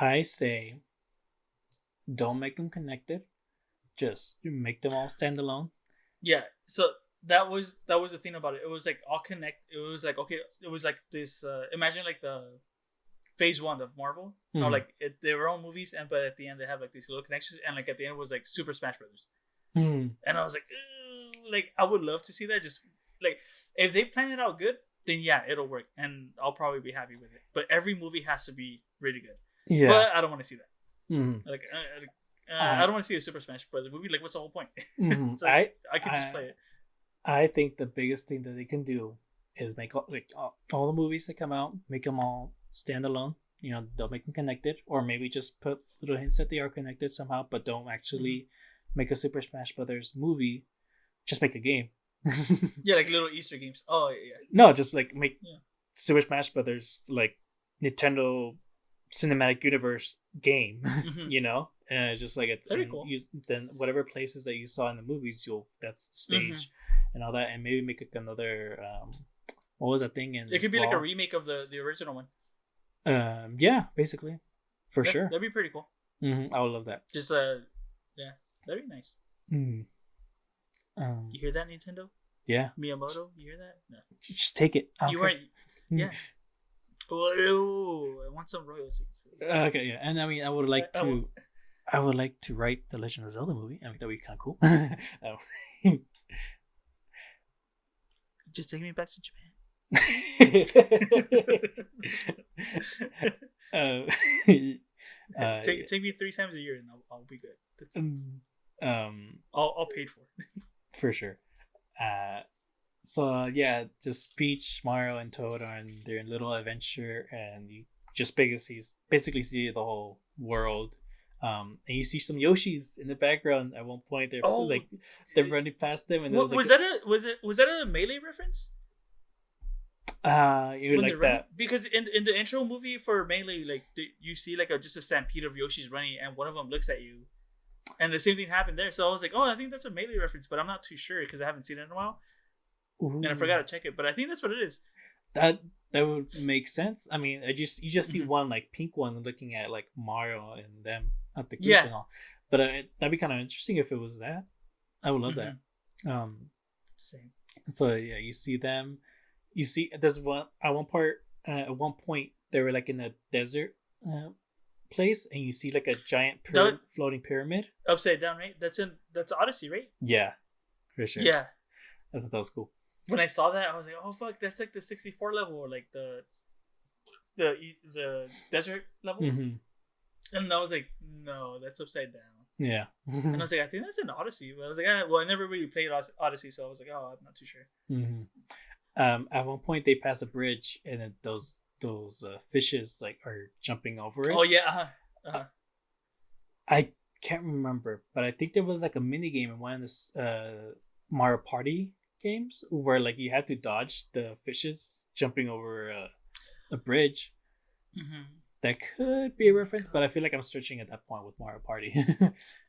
I say, don't make them connected. Just make them all stand alone. Yeah. So that was the thing about it. It was like all connect. It was like okay. It was like this. Imagine like the phase 1 of Marvel. Or like they were all movies, but at the end they have like these little connections, and like at the end it was like Super Smash Brothers. And I was like, ooh, like I would love to see that. Just like if they plan it out good, then yeah, it'll work, and I'll probably be happy with it. But every movie has to be really good. Yeah. But I don't want to see that. Like I don't want to see a Super Smash Brothers movie. Like, what's the whole point? So I could just play it. I think the biggest thing that they can do is make all the movies that come out, make them all stand alone. You know, they'll make them connected, or maybe just put little hints that they are connected somehow, but don't actually make a Super Smash Brothers movie. Just make a game. Yeah, like little Easter games. Oh yeah. No, just like make Super Smash Brothers like Nintendo Cinematic Universe game. You know, and it's just like it. Very cool. Then whatever places that you saw in the movies, that's the stage and all that, and maybe make like another. What was that thing? It could be like a remake of the original one. Yeah, basically, for sure. That'd be pretty cool. I would love that. Just yeah, that'd be nice. You hear that, Nintendo? Yeah. Miyamoto, you hear that? No. Just take it. You weren't. Yeah. Oh, I want some royalties. Okay, yeah, and I mean, I would like to write the Legend of Zelda movie. I mean, that'd be kind of cool. Just take me back to Japan. Take me 3 times a year and I'll be good. That's it. I'll pay for it. For sure. So yeah, just Peach, Mario, and Toad are in their little adventure, and you just basically see the whole world. And you see some Yoshis in the background. At one point, they're running past them, and was that a Melee reference? You like that because in the intro movie for Melee, like you see like just a stampede of Yoshis running, and one of them looks at you, and the same thing happened there. So I was like, oh, I think that's a Melee reference, but I'm not too sure because I haven't seen it in a while. Ooh. And I forgot to check it, but I think that's what it is. That would make sense. I mean, you just see one like pink one looking at like Mario and them at the clip and all. But that'd be kind of interesting if it was that. I would love that. Same. So yeah, you see them. You see, there's one at one point they were like in a desert place, and you see like a giant floating pyramid upside down, right? That's Odyssey, right? Yeah, for sure. Yeah, I thought that was cool. When I saw that, I was like, "Oh fuck, that's like the 64 level, or like the desert level." Mm-hmm. And I was like, "No, that's upside down." Yeah. And I was like, "I think that's an Odyssey." But I was like, "Well, I never really played Odyssey, so I was like, oh, I'm not too sure." Mm-hmm. At one point, they pass a bridge, and then those fishes like are jumping over it. Oh yeah. I can't remember, but I think there was like a mini game in one of this Mario Party games where like you had to dodge the fishes jumping over a bridge. Mm-hmm. That could be a reference, but I feel like I'm stretching at that point with Mario Party.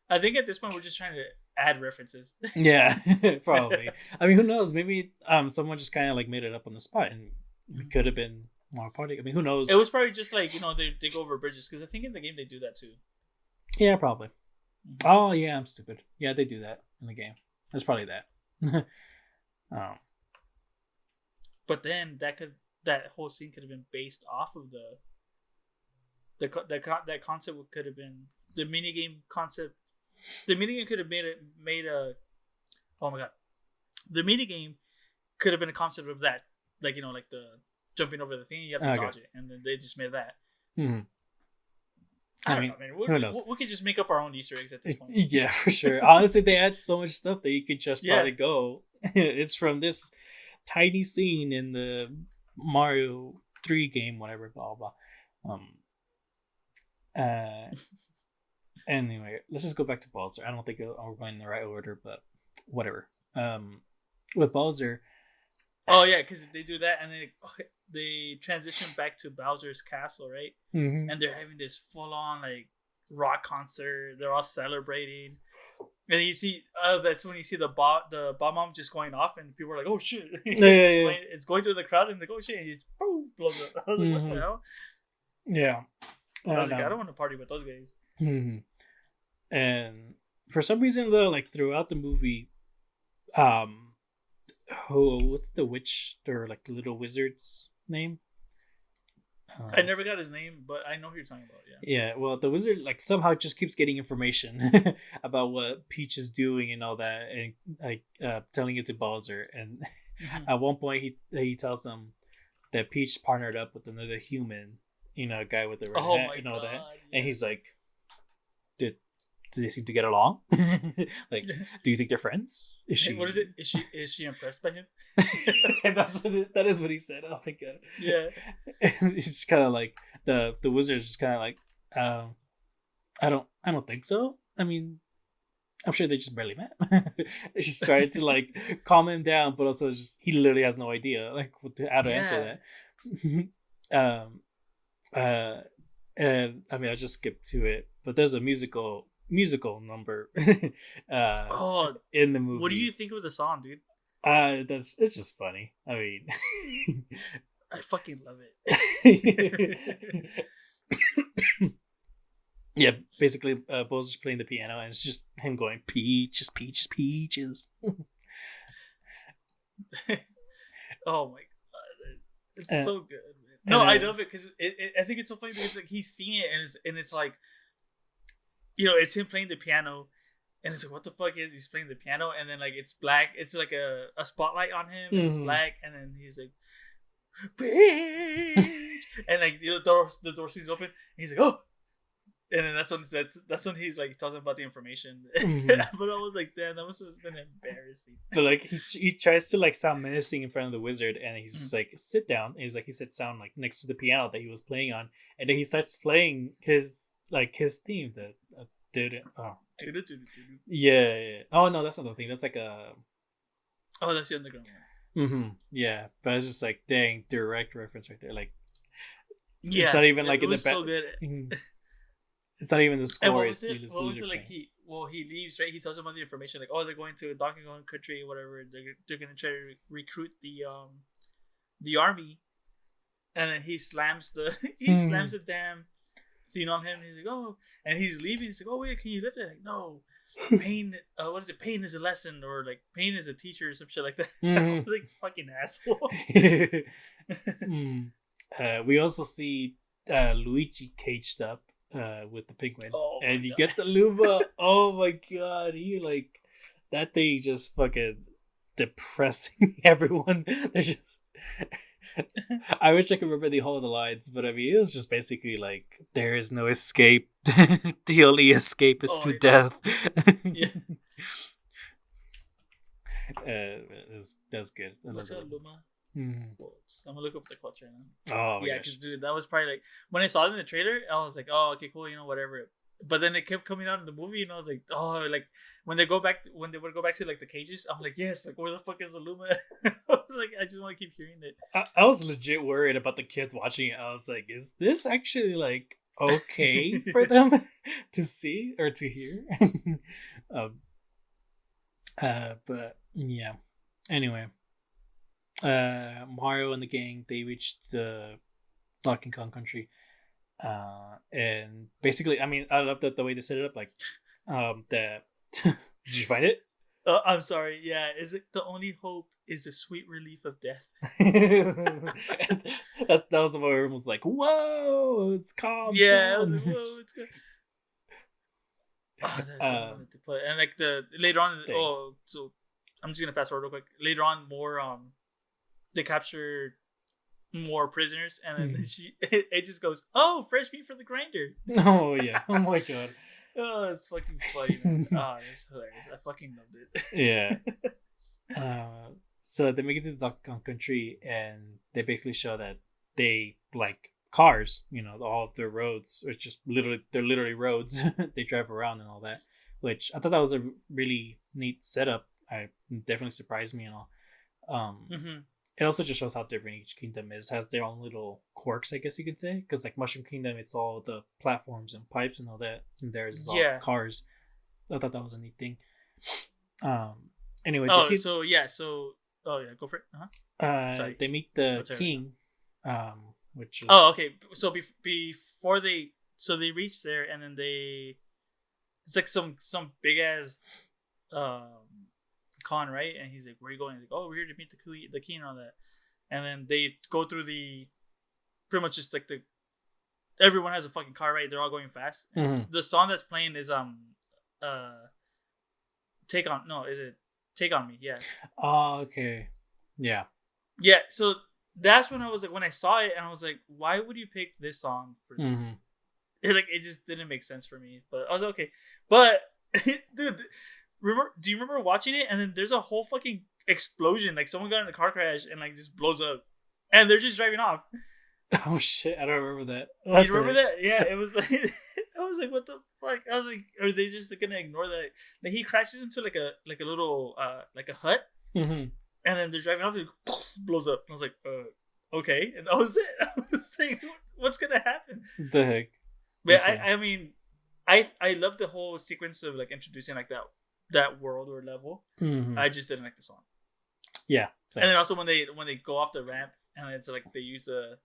I think at this point we're just trying to add references. Yeah, probably. I mean, who knows? Maybe someone just kind of like made it up on the spot, and it could have been Mario Party. I mean, who knows? It was probably just like they go over bridges, because I think in the game they do that too. Yeah, probably. Mm-hmm. Oh yeah, I'm stupid. Yeah, they do that in the game. That's probably that. But then that whole scene could have been based off of that concept could have been the minigame concept. The minigame could have made a oh my god. The minigame could have been a concept of that. Like, like the jumping over the thing, you have to dodge it, and then they just made that. Mm-hmm. I don't know, man. Who knows? We could just make up our own Easter eggs at this point. Yeah, for sure. Honestly, they add so much stuff that you could just probably go. It's from this tiny scene in the Mario 3 game, whatever, blah blah. Anyway, let's just go back to Bowser. I don't think we're going in the right order, but whatever. With Bowser. Oh yeah, because they do that, and then they transition back to Bowser's castle, right? Mm-hmm. And they're having this full-on like rock concert. They're all celebrating, and you see that's when you see the bomb just going off, and people are like, "Oh shit!" It's going through the crowd, and they go, "Oh shit!" And it blows up. I was like, "What the hell?" Yeah. I was like, I don't want to party with those guys. Mm-hmm. And for some reason, though, like throughout the movie, what's the witch or like the little wizard's name? I never got his name, but I know who you're talking about. Yeah. Well, the wizard like somehow just keeps getting information about what Peach is doing and all that, and like telling it to Bowser. And at one point, he tells him that Peach partnered up with another human. A guy with a red hat and all that. Yeah. And he's like, do they seem to get along? Like, do you think they're friends? Is she? What is it? Is she impressed by him? That is what he said. Oh my god. Yeah. He's just kind of like the wizard's just kind of like, I don't think so. I mean, I'm sure they just barely met. She's trying to like calm him down, but also just he literally has no idea like how to answer that. And I mean, I'll just skip to it, but there's a musical number in the movie. What do you think of the song, dude? It's just funny. I mean, I fucking love it. Yeah, basically, Bowser's playing the piano, and it's just him going peaches, peaches, peaches. Oh my god, it's so good. No, I love it because I think it's so funny because like he's seeing it and it's like, it's him playing the piano, and it's like, what the fuck is he's playing the piano, and then like it's black, it's like a spotlight on him, and it's black, and then he's like, bitch, and like the door swings open, and he's like, oh, And then that's when he's like talking about the information. Mhm. But I was like, damn, that must have been embarrassing. But like he tries to like sound menacing in front of the wizard, and he's just like, sit down. And he's like, he sits down like next to the piano that he was playing on, and then he starts playing his theme, the dude. Oh yeah. Oh no, that's not the thing. That's like a. Oh, that's the underground one. Mm-hmm. Yeah, but it's just like, dang, direct reference right there. Like, Yeah, it's not even like it in the was so good. It's not even the score. And what It's was it? What was it like? playing. He leaves, right? He tells them about the information, like, oh, they're going to Donkey Kong Country, whatever. They're gonna try to recruit the army, and then he slams the slams the damn thing on him. And he's like, oh, and he's leaving. He's like, oh wait, can you lift it? Like, no, pain. What is it? Pain is a lesson, or like pain is a teacher, or some shit like that. I was like, fucking asshole. We also see Luigi caged up with the penguins, Oh and my you God. get the Luma. Oh my god, he like that thing just fucking depressing everyone. There's just I wish I could remember the whole of the lines, but I mean it was just basically like there is no escape. The only escape is Oh, through yeah. death. Yeah. That's good. What's up, Luma? Mhm. Quotes. I'm gonna look up the quotes right now. Oh my Yeah, gosh. because dude, that was probably like when I saw it in the trailer, I was like, oh, okay, cool, whatever. But then it kept coming out in the movie, and I was like, oh, like when they would go back to like the cages, I'm like, yes, like where the fuck is the Luma? I was like, I just want to keep hearing it. I was legit worried about the kids watching it. I was like, is this actually like okay for them to see or to hear? But yeah. Anyway, Mario and the gang, they reached the Donkey Kong Country, and basically, I mean, I love the way they set it up. Like, the did you find it? I'm sorry. Yeah, is it the only hope is the sweet relief of death? That was where everyone was like, "Whoa, it's calm." Yeah, I down." was like, whoa, it's good. Oh, that's so wanted to put. And like the later on, Dang. oh, so I'm just gonna fast forward real quick. Later on, more they capture more prisoners, and then it just goes, oh, fresh meat for the grinder. Oh yeah! Oh my god! Oh, it's fucking funny, man. Oh, it's hilarious. I fucking loved it. Yeah. So they make it to the Donkey Kong Country, and they basically show that they like cars. You know, all of their roads are just they're literally roads. They drive around and all that, which I thought that was a really neat setup. I definitely surprised me and all. Mm-hmm. It also just shows how different each kingdom is. Has their own little quirks, I guess you could say. Because like Mushroom Kingdom, it's all the platforms and pipes and all that. And theirs is all cars. I thought that was a neat thing. Anyway, oh, go for it. Sorry. They meet the king, which is... Oh, okay. So before they reach there, and then it's like some big ass con, right? And he's like, where are you going? He's like, oh, we're here to meet the king and all that. And then they go through pretty much just like everyone has a fucking car, right? They're all going fast. Mm-hmm. The song that's playing is Take On Me? Yeah. Oh, okay. Yeah. Yeah. So that's when I was like, when I saw it, and I was like, why would you pick this song for this? Mm-hmm. It just didn't make sense for me. But I was like, okay. But dude, do you remember watching it? And then there's a whole fucking explosion. Like someone got in a car crash and like just blows up, and they're just driving off. Oh shit! I don't remember that. You remember that? Yeah, it was like I was like, what the fuck? I was like, are they just gonna ignore that? Like he crashes into like a little like a hut, mm-hmm. and then they're driving off and it blows up. And I was like, okay, and that was it. I was like, what's gonna happen? The heck? But I mean, I love the whole sequence of like introducing like that world or level. Mm-hmm. I just didn't like the song. Yeah, same. And then also when they go off the ramp and it's like they use the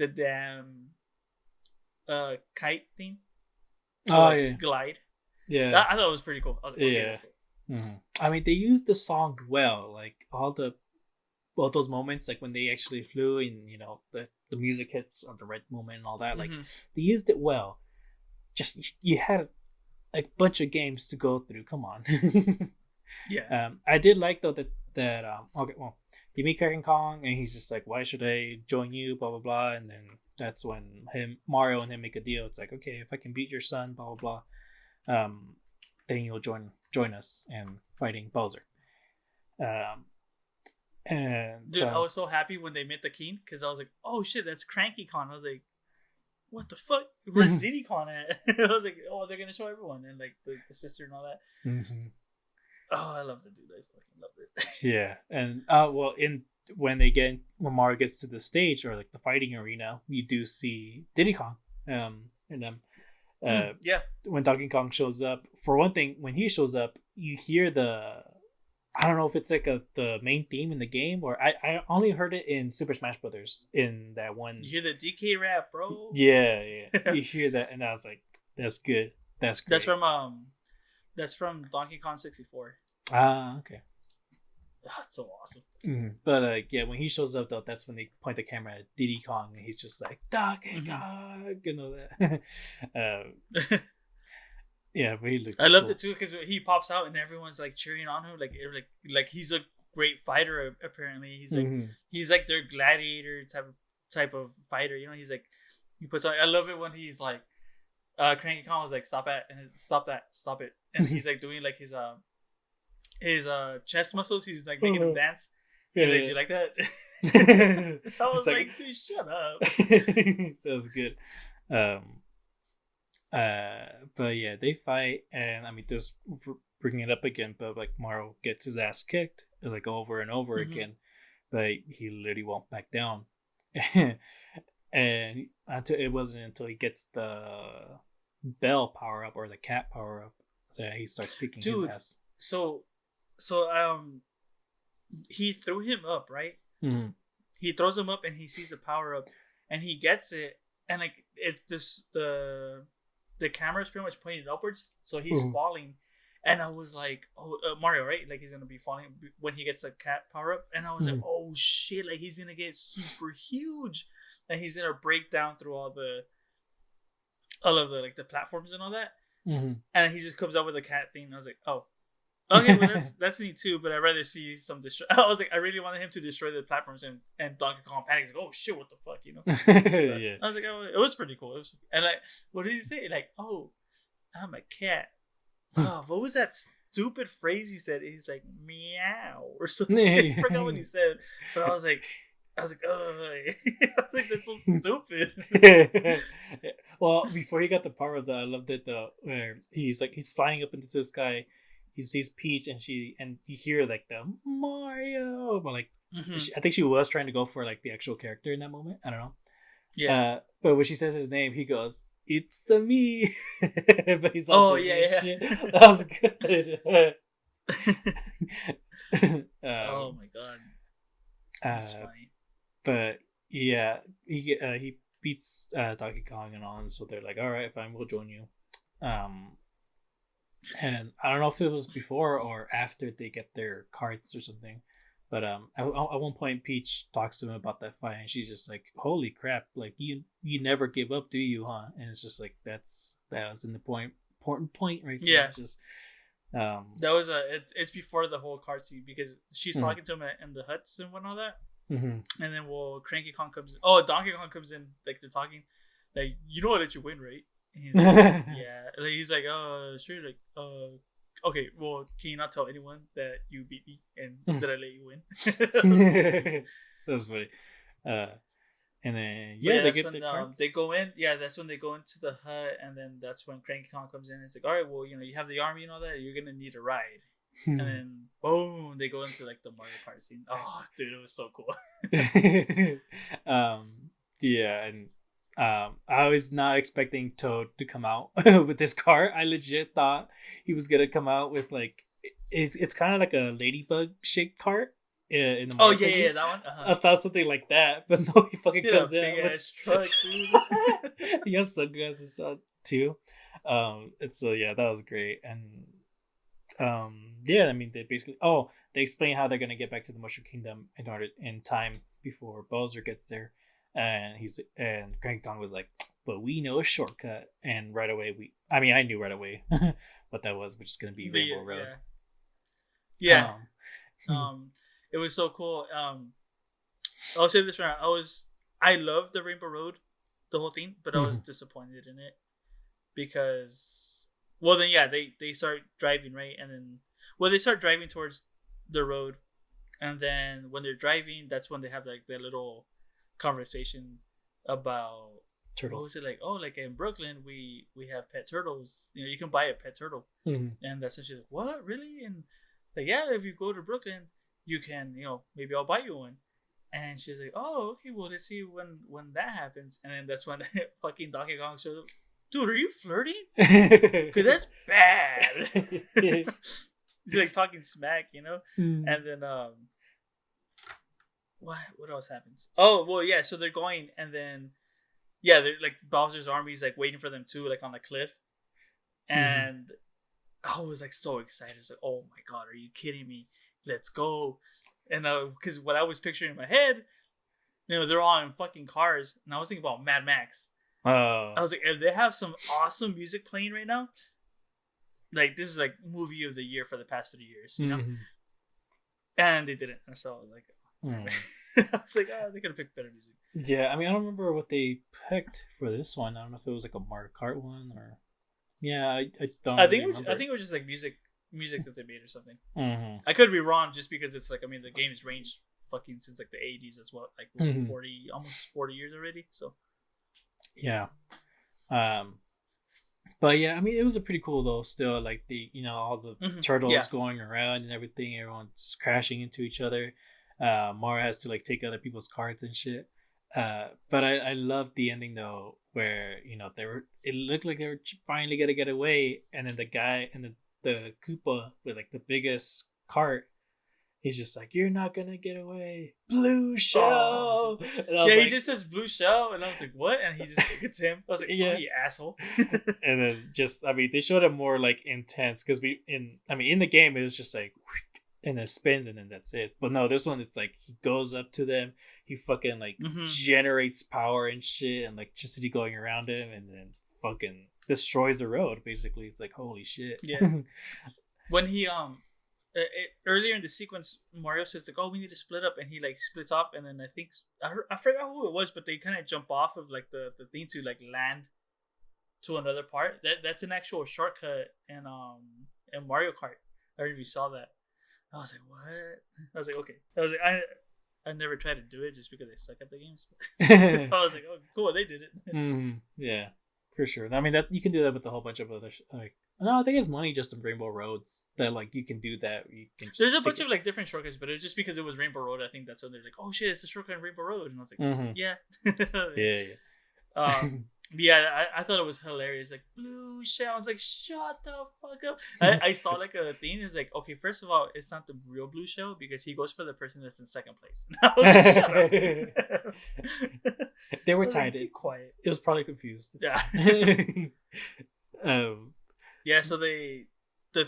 damn kite thing to glide. Yeah, I thought it was pretty cool. I was like, okay, that's cool. Mm-hmm. I mean, they used the song well, like all those moments, like when they actually flew and the music hits at the right moment and all that. Like they used it well. Just you had a bunch of games to go through. Come on. Yeah. I did like though that that okay, well, they meet Craig Kong, and he's just like, why should I join you? Blah blah blah, and then that's when Mario and him make a deal. It's like, okay, if I can beat your son, blah blah blah, then you'll join us in fighting Bowser. And dude, I was so happy when they met the king because I was like, oh shit, that's Cranky Con. I was like, what the fuck? Where's Diddy Con at? I was like, oh, they're gonna show everyone and like the sister and all that. Mm-hmm. Oh, I love the dude. I fucking love it. Yeah, and well, when Mario gets to the stage or like the fighting arena, you do see Diddy Kong, and yeah. When Donkey Kong shows up, for one thing, when he shows up, you hear I don't know if it's like the main theme in the game, or I only heard it in Super Smash Brothers in that one. You hear the DK rap, bro? Yeah. You hear that, and I was like, "That's good. That's great." That's from Donkey Kong 64. Okay. Oh, it's so awesome. Mm-hmm. But yeah, when he shows up though, that's when they point the camera at Diddy Kong, and he's just like Donkey Kong, you know that. Yeah, but he looked. I loved it too because he pops out and everyone's like cheering on him, like he's a great fighter. Apparently, he's like their gladiator type of fighter. You know, he's like he puts on. I love it when he's like, Cranky Kong was like, stop it, and he's like doing like his chest muscles. He's like making him dance. Yeah. Like, do you like that? I was like, dude, shut up. That was good. But yeah, they fight, and I mean, just bringing it up again, but like Mario gets his ass kicked like over and over again, but he literally won't back down. And it wasn't until he gets the bell power up or the cat power up that he starts kicking his ass. So he threw him up, right? Mm-hmm. He throws him up, and he sees the power up, and he gets it, and like it's just the camera is pretty much pointed upwards, so he's falling, and I was like, oh, Mario, right? Like he's gonna be falling when he gets a cat power up, and I was like, oh shit, like he's gonna get super huge, and he's gonna break down through all of the like the platforms and all that, and he just comes out with a cat thing. And I was like, oh, okay, well that's neat too, but I'd rather see some I was like, I really wanted him to destroy the platforms, and Donkey Kong panics like, oh shit, what the fuck, you know? Yeah. I was like, oh, it was pretty cool. And like, what did he say? Like, oh, I'm a cat. Oh, what was that stupid phrase he said? He's like, meow or something. I forgot what he said, but I was like, oh, I was like, that's so stupid. Well, before he got the power of that, I loved it though, where he's flying up into the sky. He sees Peach, and you hear like the Mario, but like I think she was trying to go for like the actual character in that moment. I don't know. Yeah. But when she says his name, he goes, "It's a me." But he's all shit. That was good. Oh my god. That's funny. But yeah, he beats Donkey Kong and all, and so they're like, "All right, fine, we'll join you." And I don't know if it was before or after they get their cards or something, but at one point Peach talks to him about that fight, and she's just like, "Holy crap! Like you never give up, do you, huh?" And it's just like that was an important point right there. Yeah, just that was it's before the whole card scene because she's talking to him in the huts and whatnot that, and then Cranky Kong comes in. Oh, Donkey Kong comes in, like they're talking, like, you know I let you win, right? And he's like, yeah. Like, he's like, sure. Like, okay. Well, can you not tell anyone that you beat me and that I let you win? That's funny. And then they get the cards. They go in. Yeah, that's when they go into the hut, and then that's when Cranky Kong comes in. It's like, all right, well, you have the army and all that. You're gonna need a ride. And then boom, they go into like the Mario Kart scene. Oh, dude, it was so cool. Yeah, and I was not expecting Toad to come out with this car. I legit thought he was gonna come out with like it's kind of like a ladybug shaped cart in the Mario Kart games. That one. I thought something like that, but no, he fucking comes in big ass truck, dude. He has sunglasses on too. That was great, and I mean they basically they explain how they're gonna get back to the Mushroom Kingdom in time before Bowser gets there. And Cranky Kong was like, but we know a shortcut, and right away I knew right away what that was, which is gonna be Rainbow Road. Yeah. it was so cool. I'll say this right now. I loved the Rainbow Road, the whole thing, but I was disappointed in it because, well, then yeah, they start driving, right, and then they start driving towards the road, and then when they're driving, that's when they have like their little conversation about turtle. What was it like? Oh, like in Brooklyn, we have pet turtles. You know, you can buy a pet turtle, and that's she's like, what, really? And like, yeah, if you go to Brooklyn, you can, you know, maybe I'll buy you one. And she's like, oh, okay, well, let's see when that happens. And then that's when fucking Donkey Kong shows up. Dude, are you flirting? Because that's bad. He's like talking smack, you know? And then, what else happens? Oh, well, yeah, so they're going, and then, yeah, they're like, Bowser's army's like waiting for them too, like on the cliff. And I was like so excited. I was like, oh my God, are you kidding me? Let's go. And because what I was picturing in my head, you know, they're all in fucking cars, and I was thinking about Mad Max. I was like, if they have some awesome music playing right now, like this is like movie of the year for the past 3 years, you know. And they didn't, and so I was like, I was like, oh, they could have picked better music. Yeah, I mean, I don't remember what they picked for this one. I don't know if it was like a Mario Kart one or. Yeah, I don't. I think it was just like music that they made or something. I could be wrong, just because it's like, I mean, the game's ranged fucking since like the 80s. That's what, like 40, almost 40 years already. So yeah, but yeah, I mean, it was a pretty cool though. Still, like the, you know, all the turtles going around and everything. Everyone's crashing into each other. Mario has to like take other people's cards and shit. But I loved the ending though, where, you know, it looked like they were finally gonna get away, and then the guy and the Koopa with like the biggest cart, he's just like, you're not gonna get away, blue shell. He just says blue shell, and I was like, what? And he just like, it's him. I was like, yeah, you asshole. And then just, I mean, they showed it more like intense, because in the game it was just like, and it spins and then that's it. But no, this one, it's like he goes up to them, he fucking like generates power and shit and electricity going around him, and then fucking destroys the road. Basically, it's like, holy shit. Yeah. When he earlier in the sequence, Mario says like, oh, we need to split up, and he like splits off, and then I forgot who it was, but they kind of jump off of like the thing to like land to another part. That's an actual shortcut in Mario Kart. I don't know if you saw that. I was like, what? I was like, okay. I was like, I never tried to do it just because I suck at the games. I was like, oh, cool, they did it. Yeah, for sure. I mean, that you can do that with a whole bunch of other like. No, I think it's money just in Rainbow Roads that like you can do that. You can just There's a bunch of like different shortcuts, but it's just because it was Rainbow Road. I think that's when they're like, oh shit, it's a shortcut in Rainbow Road, and I was like, yeah, yeah. Yeah, I thought it was hilarious. Like, blue shell. I was like, shut the fuck up. I saw like a thing. It's like, okay, first of all, it's not the real blue shell, because he goes for the person that's in second place. I was like, shut up. They were tied. Be quiet. It was probably confused. Yeah. Yeah, so the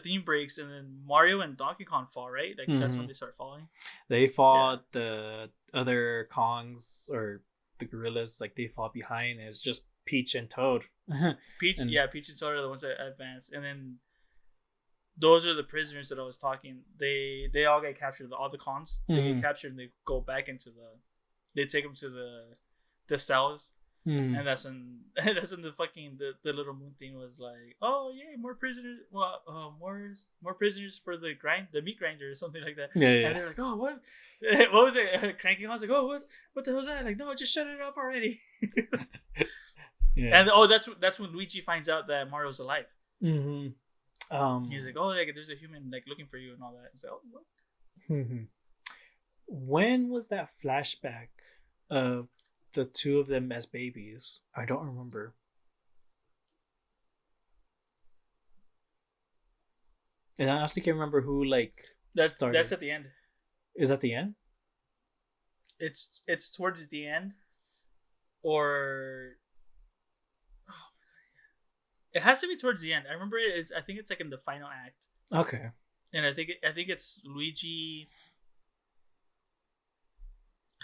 theme breaks, and then Mario and Donkey Kong fall, right? Like that's when they start falling. They fall. The other Kongs or the gorillas, like they fall behind, and it's just Peach and Toad. Peach and Toad are the ones that advance, and then those are the prisoners that I was talking. They all get captured. All the Kongs they get captured, and they go back into they take them to the cells, and that's when the fucking the little moon thing was like, oh yeah, more prisoners. Well, more prisoners for the meat grinder or something like that. Yeah. And they're like, oh, what was it? Cranky Kong's like, oh, what the hell's that? Like, no, just shut it up already. Yeah. And that's when Luigi finds out that Mario's alive. He's like, oh, like there's a human like looking for you and all that. He's like, oh, what? When was that flashback of the two of them as babies? I don't remember. And I honestly can't remember who like started. That's at the end. Is that the end? It's towards the end, or it has to be towards the end. I remember I think it's like in the final act. Okay. And I think it's Luigi.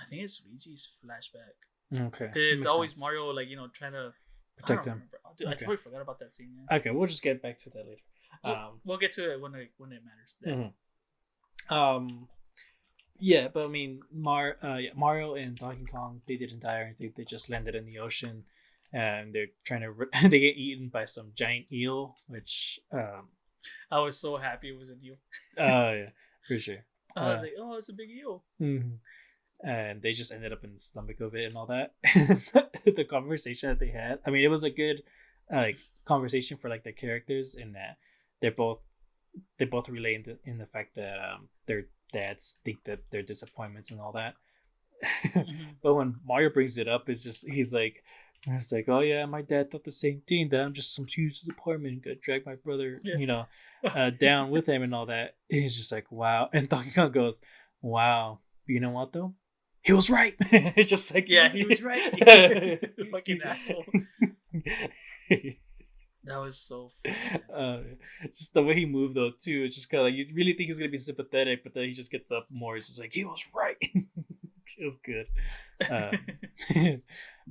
I think it's Luigi's flashback. Okay. Because it's always sense. Mario, like, you know, trying to protect them. Dude, I totally forgot about that scene. Yeah. Okay, we'll just get back to that later. We'll get to it when it matters. Yeah. Yeah, but I mean, Mario and Donkey Kong, they didn't die or anything. They just landed in the ocean, and they're trying to. They get eaten by some giant eel, which. I was so happy it wasn't you. Yeah, for sure. I was like, oh, it's a big eel. Mhm. And they just ended up in the stomach of it and all that. The conversation that they had. I mean, it was a good like conversation for like the characters in that they're both they both relate in the fact that their dads think that their disappointments and all that. Mm-hmm. But when Mario brings it up, it's like, oh yeah, my dad thought the same thing, that I'm just some huge disappointment and gonna drag my brother, Yeah. down with him and all that. And he's just like, wow. And Donkey Kong goes, wow. You know what though? He was right. It's just like, Yeah, he was right. Fucking asshole. That was so funny. Just the way he moved though too. It's just kind of like you really think he's gonna be sympathetic, but then he just gets up more. It's just like he was right. It was good.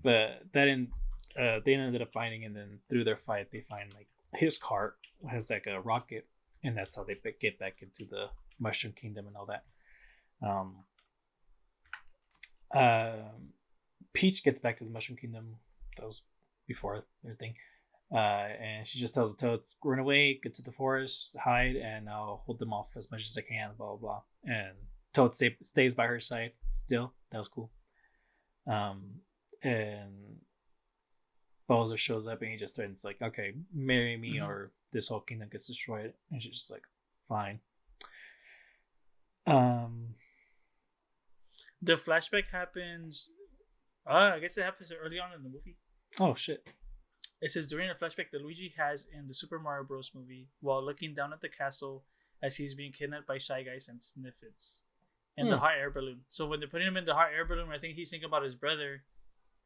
But they ended up finding, and then through their fight, they find like his cart has like a rocket, and that's how they get back into the Mushroom Kingdom and all that. Peach gets back to the Mushroom Kingdom. That was before everything. And she just tells the Toad, run away, get to the forest, hide, and I'll hold them off as much as I can, blah, blah, blah. And Toad stays by her side still. That was cool. And Bowser shows up and he just threatens, like, okay, marry me or this whole kingdom gets destroyed. And she's just like, fine. The flashback happens. I guess it happens early on in the movie. Oh, shit. It says during a flashback that Luigi has in the Super Mario Bros. Movie while looking down at the castle as he's being kidnapped by Shy Guys and Sniffits in the hot air balloon. So when they're putting him in the hot air balloon, I think he's thinking about his brother,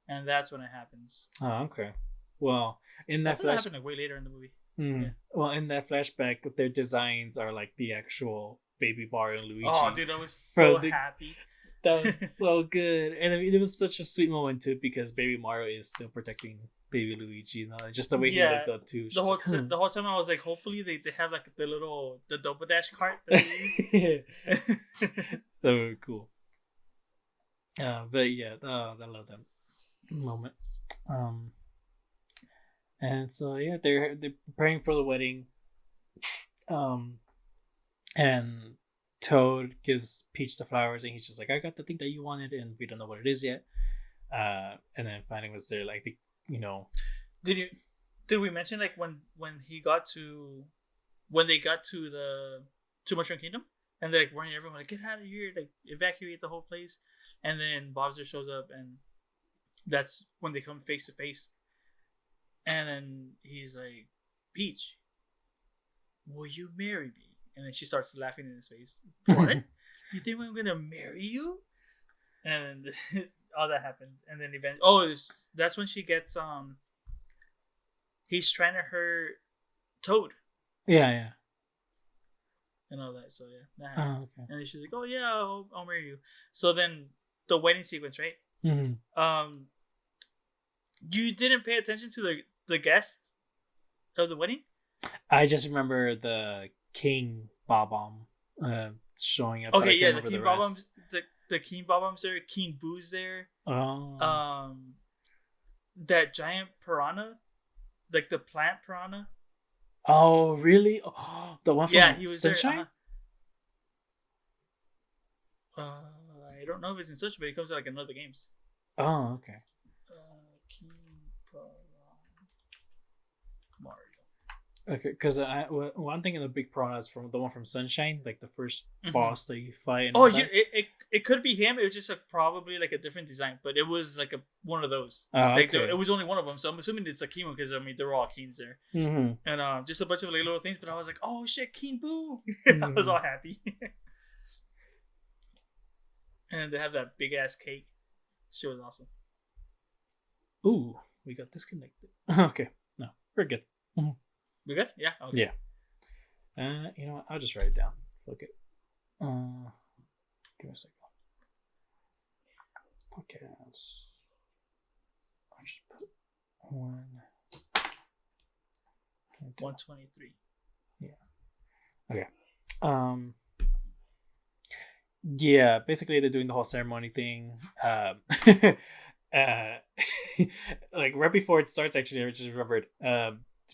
and that's when it happens. Oh, okay. Well, in that flashback happened like way later in the movie. Yeah. Well, in that flashback, their designs are like the actual Baby Mario and Luigi. Oh, dude, I was so happy. That was so good, and I mean, it was such a sweet moment too because Baby Mario is still protecting Baby Luigi, just the way he looked up too. The whole time I was like, hopefully they have like the Double Dash cart that they use. That would be cool. But yeah, I love that moment. And so yeah, they're preparing for the wedding. And Toad gives Peach the flowers, and he's just like, I got the thing that you wanted, and we don't know what it is yet. And then finally was there like Did we mention like when they got to the Mushroom Kingdom and they're like warning everyone like get out of here, like evacuate the whole place, and then Bowser shows up and that's when they come face to face, and then he's like, Peach, will you marry me? And then she starts laughing in his face. What? You think I'm gonna marry you? And all that happened, and then eventually, that's when she gets he's trying to hurt Toad. Yeah. And all that. So yeah, that happened. Oh, okay. And then she's like, "Oh yeah, I'll marry you." So then the wedding sequence, right? Mm-hmm. You didn't pay attention to the guest of the wedding? I just remember the King Bob-omb showing up. Okay, yeah, the King Bob-omb's the King Bob-omb's there, King Boo's there. Oh. That giant piranha, like the plant piranha. Oh, really? Oh, the one from he was Sunshine? There. I don't know if it's in Sunshine, but it comes out like in other games. Oh, okay. King Mario. Okay, because one thing in the big piranha is from the one from Sunshine, like the first boss that you fight. And it could be him. It was just probably like a different design, but it was like one of those. Okay. It was only one of them, so I'm assuming it's a Keen because I mean they're all Keens there, and just a bunch of like little things. But I was like, oh shit, Keen Boo! I was all happy. And they have that big ass cake. She was awesome. Ooh, we got disconnected. Okay, no, we're good. We good? Yeah. Okay. Yeah. You know what? I'll just write it down. Fuck it. Give me a second. Podcast. I'll just put 123. Yeah. Okay. yeah, basically they're doing the whole ceremony thing. Uh, like right before it starts, actually, I just remembered.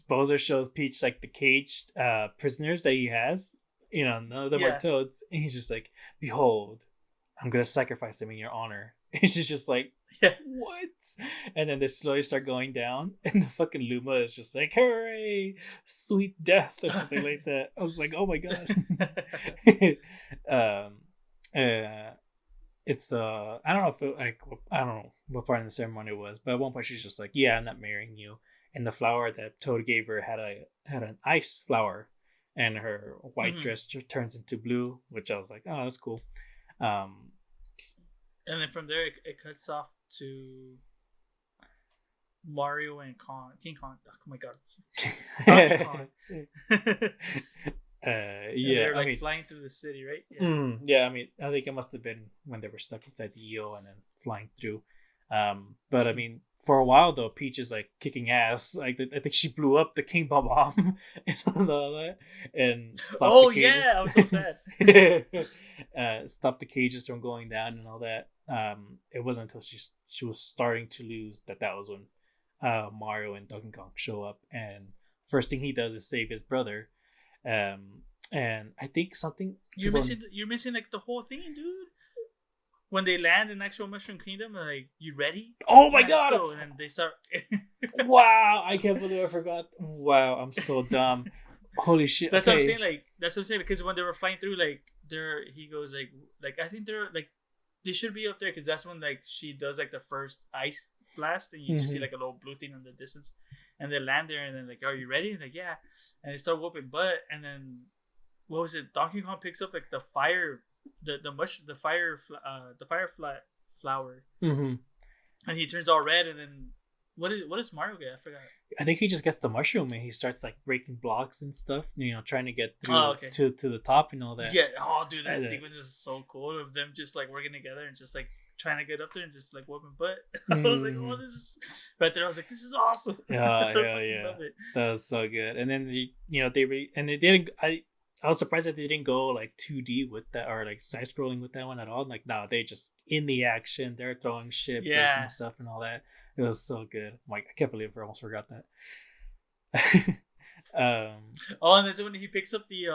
Bowser shows Peach like the caged prisoners that he has. None of them are Yeah. toads, and he's just like, "Behold, I'm gonna sacrifice them in your honor." And she's just like, Yeah. "What?" And then they slowly start going down, and the fucking Luma is just like, "Hooray, sweet death," or something like that. I was like, "Oh my god." um, uh, it's I don't know if I don't know what part of the ceremony it was, but at one point she's just like, "Yeah, I'm not marrying you." And the flower that Toad gave her had an ice flower, and her white Mhm. dress turns into blue, which I was like, "Oh, that's cool." Um, And then from there, it cuts off to Mario and King Kong. Oh my god, Donkey Kong. And yeah, they're I like mean, flying through the city, right? Yeah. yeah, I mean, I think it must have been when they were stuck inside the eel and then flying through. But I Mhm. mean, for a while though, Peach is like kicking ass. Like I think she blew up the King Bomb and all that, and stopped the Oh yeah, cages. I was so sad. Stopped the cages from going down and all that. It wasn't until she was starting to lose that was when Mario and Donkey Kong show up, and first thing he does is save his brother. And I think something You're people. missing. You're missing like the whole thing, dude. When they land in actual Mushroom Kingdom, they're like, "You ready? Oh my Yeah, let's god! go." And then they start. Wow, I can't believe I forgot. Wow, I'm so dumb. Holy shit. That's what I'm Okay. saying. Like that's what I'm saying. Because when they were flying through, like he goes like I think they're like they should be up there because that's when like she does like the first ice blast and you just see Mhm. like a little blue thing in the distance, and they land there and then like, are you ready? And like, yeah, and they start whooping butt and then what was it? Donkey Kong picks up like the fire, the firefly flower, Mhm. and he turns all red and then what does Mario get? I forgot. I think he just gets the mushroom and he starts like breaking blocks and stuff. Trying to get Oh, through okay. to the top and all that. Yeah. Oh, dude, that And, sequence is so cool of them just like working together and just like trying to get up there and just like whooping butt. I was like, oh, mm, this is right there. I was like, this is awesome. yeah, I hell fucking yeah, love it. that was so good. And then and they didn't. I was surprised that they didn't go like 2D with that or like side scrolling with that one at all. Like no, they just in the action. They're throwing shit, breaking Yeah. stuff, and all that. It was so good. I'm like I can't believe I almost forgot that. Oh, and that's when he picks up the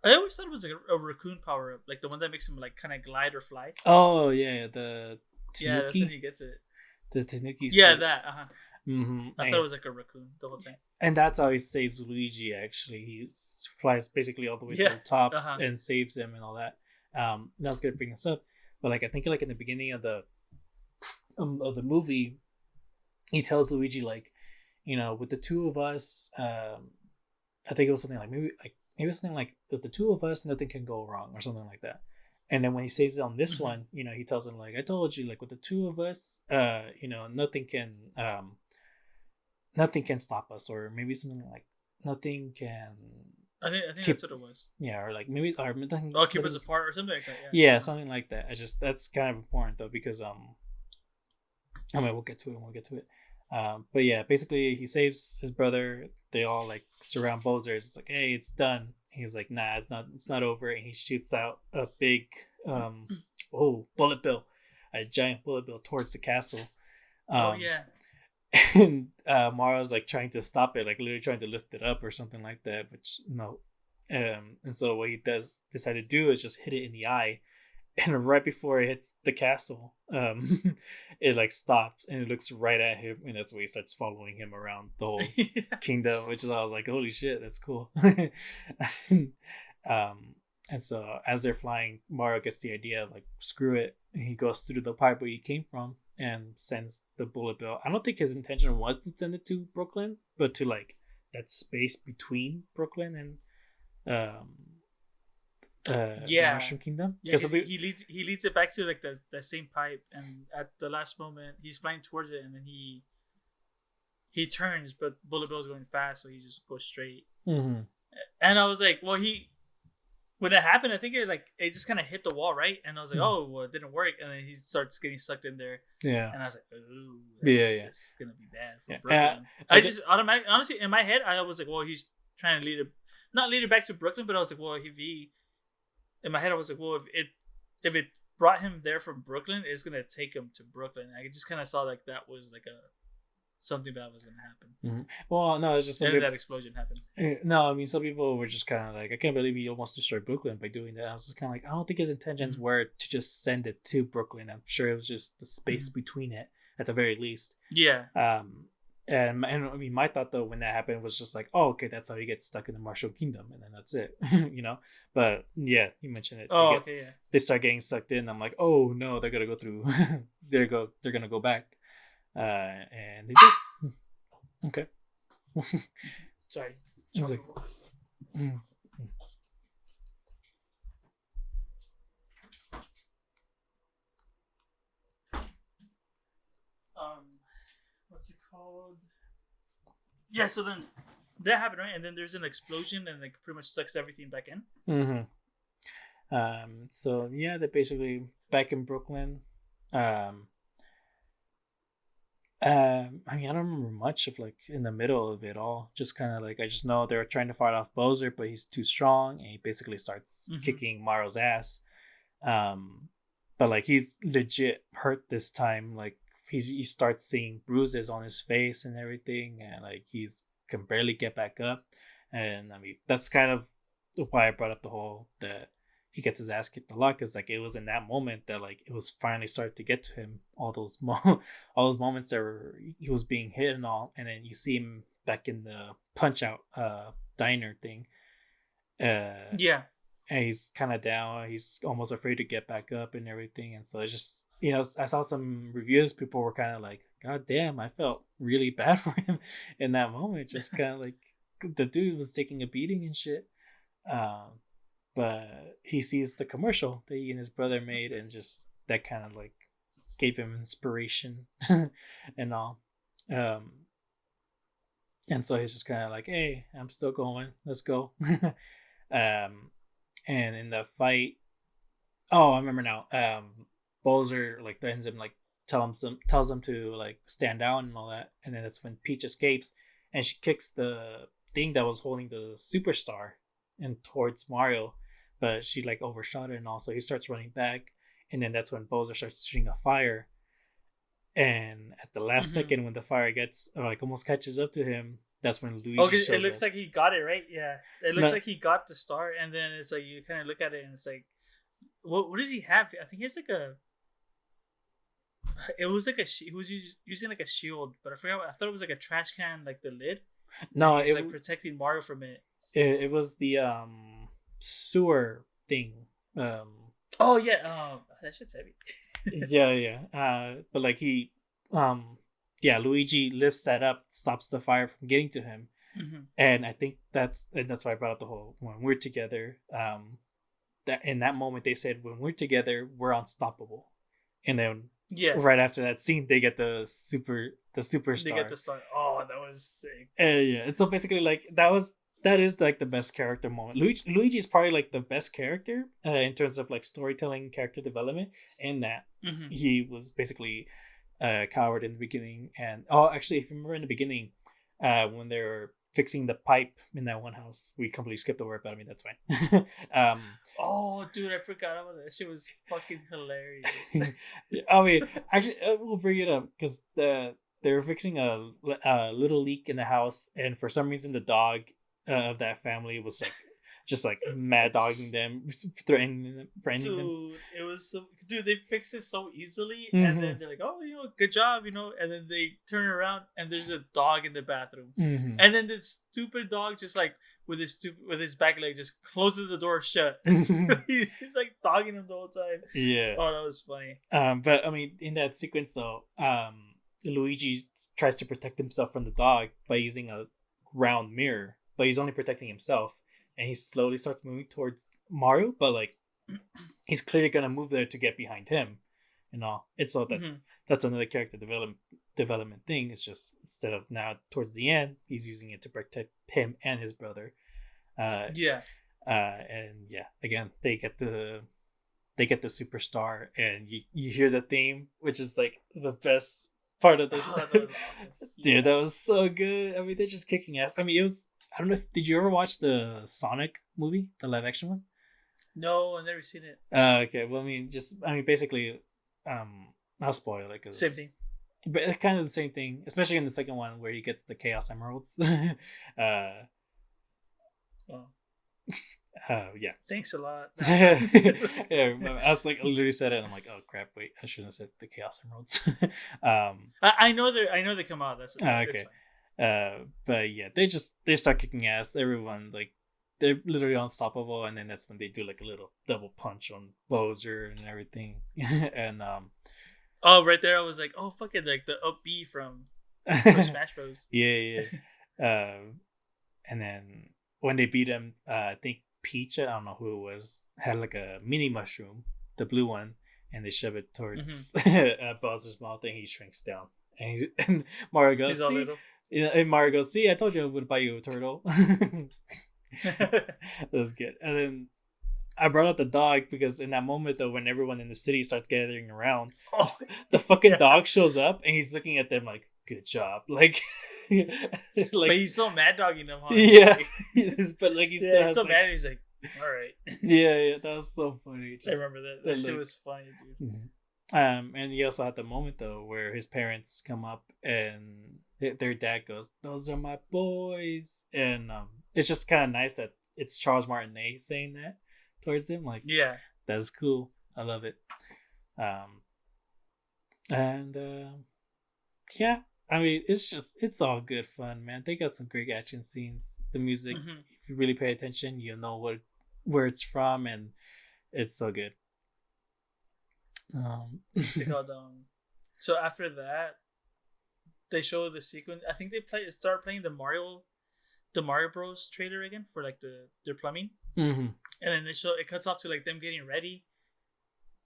I always thought it was like a raccoon power up, like the one that makes him like kind of glide or fly. Oh yeah, the Yeah, that's when Tanuki, he gets it. the Tanuki Yeah, suit. that. I thought it was like a raccoon the whole time. And that's how he saves Luigi. Actually, flies basically all the way to the top and saves him and all that. That's gonna bring us up, but like I think like in the beginning of the movie, he tells Luigi like, with the two of us, I think it was something like maybe something like with the two of us, nothing can go wrong or something like that. And then when he says it on this one, he tells him like, I told you, like with the two of us, nothing can stop us, or maybe something like nothing can I think keep, that's what it was. yeah, or like maybe or nothing, Oh, keep us apart or something like that. yeah, something like that. That's kind of important though because I mean we'll get to it. But yeah, basically he saves his brother. They all like surround Bowser. It's just like, hey, it's done. He's like, nah, it's not over. And he shoots out a big bullet bill, a giant bullet bill towards the castle. Oh yeah. And Mario's like trying to stop it, like literally trying to lift it up or something like that, which no. And so what he decide to do is just hit it in the eye, and right before it hits the castle, it like stops and it looks right at him, and that's where he starts following him around the whole kingdom, which is I was like, holy shit, that's cool. And so as they're flying, Mario gets the idea of like screw it, and he goes through the pipe where he came from and sends the bullet bill. I don't think his intention was to send it to Brooklyn, but to like that space between Brooklyn and the Mushroom Kingdom. Yeah, he leads it back to like the same pipe, and at the last moment he's flying towards it, and then he turns, but Bullet Bill's going fast, so he just goes straight. Mm-hmm. And I was like, well, when it happened, I think it just kind of hit the wall, right? And I was like, oh, well, it didn't work, and then he starts getting sucked in there. Yeah, and I was like, oh, it's gonna be bad for Brooklyn. I just automatically, honestly, in my head, I was like, well, he's trying to not lead it back to Brooklyn, but I was like, well, if he in my head I was like, well, if it brought him there from Brooklyn, it's gonna take him to Brooklyn. I just kind of saw like that was like a something bad was gonna happen. Mm-hmm. Well, no, it's just and then that explosion happened. No, I mean some people were just kind of like, I can't believe he almost destroyed Brooklyn by doing that. I was just kind of like, I don't think his intentions were to just send it to Brooklyn. I'm sure it was just the space between it at the very least. Yeah. And I mean, my thought though when that happened was just like, oh, okay, that's how he gets stuck in the Marshall Kingdom, and then that's it, you know. But yeah, you mentioned it. Oh, okay, yeah. They start getting sucked in. I'm like, oh no, they're gonna go through. They're gonna go back, and they did. Okay. Sorry. It's like, what's it called? Yeah, so then that happened, right? And then there's an explosion and it pretty much sucks everything back in. So yeah, they're basically back in Brooklyn. I mean, I don't remember much of like in the middle of it all. Just kind of like, I just know they were trying to fight off Bowser, but he's too strong, and he basically starts kicking Mario's ass. But like he's legit hurt this time. Like he starts seeing bruises on his face and everything, and like he's can barely get back up. And I mean, that's kind of why I brought up the whole that he gets his ass kicked a lot, because like it was in that moment that like it was finally starting to get to him, all those moments that he was being hit and all, and then you see him back in the Punch Out diner thing, yeah, and he's kind of down, he's almost afraid to get back up and everything. And so it's just, you know, I saw some reviews, people were kind of like, god damn, I felt really bad for him in that moment, just kind of like the dude was taking a beating and shit. But he sees the commercial that he and his brother made, and just that kind of like gave him inspiration and all. And so he's just kind of like, hey, I'm still going, let's go. And in the fight, oh, I remember now, Bowser like threatens him, like tells him to like stand down and all that, and then that's when Peach escapes and she kicks the thing that was holding the superstar and towards Mario, but she like overshot it, and also he starts running back, and then that's when Bowser starts shooting a fire, and at the last second when the fire gets like almost catches up to him, that's when Luigi shows it looks up. like he got it, right? Yeah, it looks like he got the star, and then it's like you kind of look at it and it's like, what does he have? I think he has like a, it was like he was using like a shield, but I forgot, I thought it was like a trash can, like the lid. No, it's like protecting Mario from it. It was the sewer thing. Oh yeah, that shit's heavy. yeah. But like he, Luigi lifts that up, stops the fire from getting to him, and I think that's why I brought up the whole when we're together. That in that moment they said when we're together we're unstoppable, and then right after that scene they get the superstar. They get the star. Oh, that was sick. Yeah, and so basically like that is like the best character moment. Luigi is probably like the best character in terms of like storytelling, character development, in that he was basically a coward in the beginning. And actually, if you remember in the beginning, when they were fixing the pipe in that one house, we completely skipped over it, but I mean that's fine. Oh, dude, I forgot about that. Shit was fucking hilarious. I mean, actually, we'll bring it up because they were fixing a little leak in the house, and for some reason the dog of that family was like just like mad dogging them, threatening them. Dude, it was so. Dude, they fixed it so easily, and then they're like, "Oh, good job," and then they turn around and there's a dog in the bathroom, and then the stupid dog just like with his back leg just closes the door shut. He's like dogging him the whole time. Yeah. Oh, that was funny. But I mean, in that sequence though, Luigi tries to protect himself from the dog by using a round mirror, but he's only protecting himself. And he slowly starts moving towards Mario, but like he's clearly gonna move there to get behind him, and all. It's so that's another character development thing. It's just instead of now towards the end, he's using it to protect him and his brother. And again, they get the superstar, and you hear the theme, which is like the best part of this. Oh, that was awesome. Dude, that was so good. I mean, they're just kicking ass. I mean, it was. I don't know did you ever watch the Sonic movie, the live action one? No, I've never seen it. Okay. Well, basically, I'll spoil it because Same thing. but it's kind of the same thing, especially in the second one where he gets the Chaos Emeralds. Oh, Yeah. thanks a lot. Yeah, I was like, I literally said it, and I'm like, oh crap, wait, I shouldn't have said the Chaos Emeralds. I know they come out. That's Okay. But yeah, they start kicking ass. Everyone like they're literally unstoppable, and then that's when they do like a little double punch on Bowser and everything. And Oh, right there, I was like, oh fuck it, like the up B from Smash Bros. yeah. And then when they beat him, I think Peach, I don't know who it was, had like a mini mushroom, the blue one, and they shove it towards Bowser's mouth, and he shrinks down. And Mario goes, He's all little. And Mario goes, see, I told you I would buy you a turtle. That was good. And then I brought up the dog because in that moment, though, when everyone in the city starts gathering around, the fucking dog shows up and he's looking at them like, good job. Like, but he's still mad dogging them, huh? Yeah. But like, he's still he's so mad. He's like, all right. Yeah, that was so funny. I remember that. That shit was funny, dude. Mm-hmm. And he also had the moment though where his parents come up and their dad goes, "Those are my boys," and it's just kind of nice that it's Charles Martinet saying that towards him. Like, yeah, that's cool. I love it. And yeah, I mean, it's all good fun, man. They got some great action scenes. The music, if you really pay attention, you'll know where it's from, and it's so good. What's it called? So after that, they show the sequence. I think they start playing the Mario Bros trailer again for like their plumbing, and then it cuts off to like them getting ready,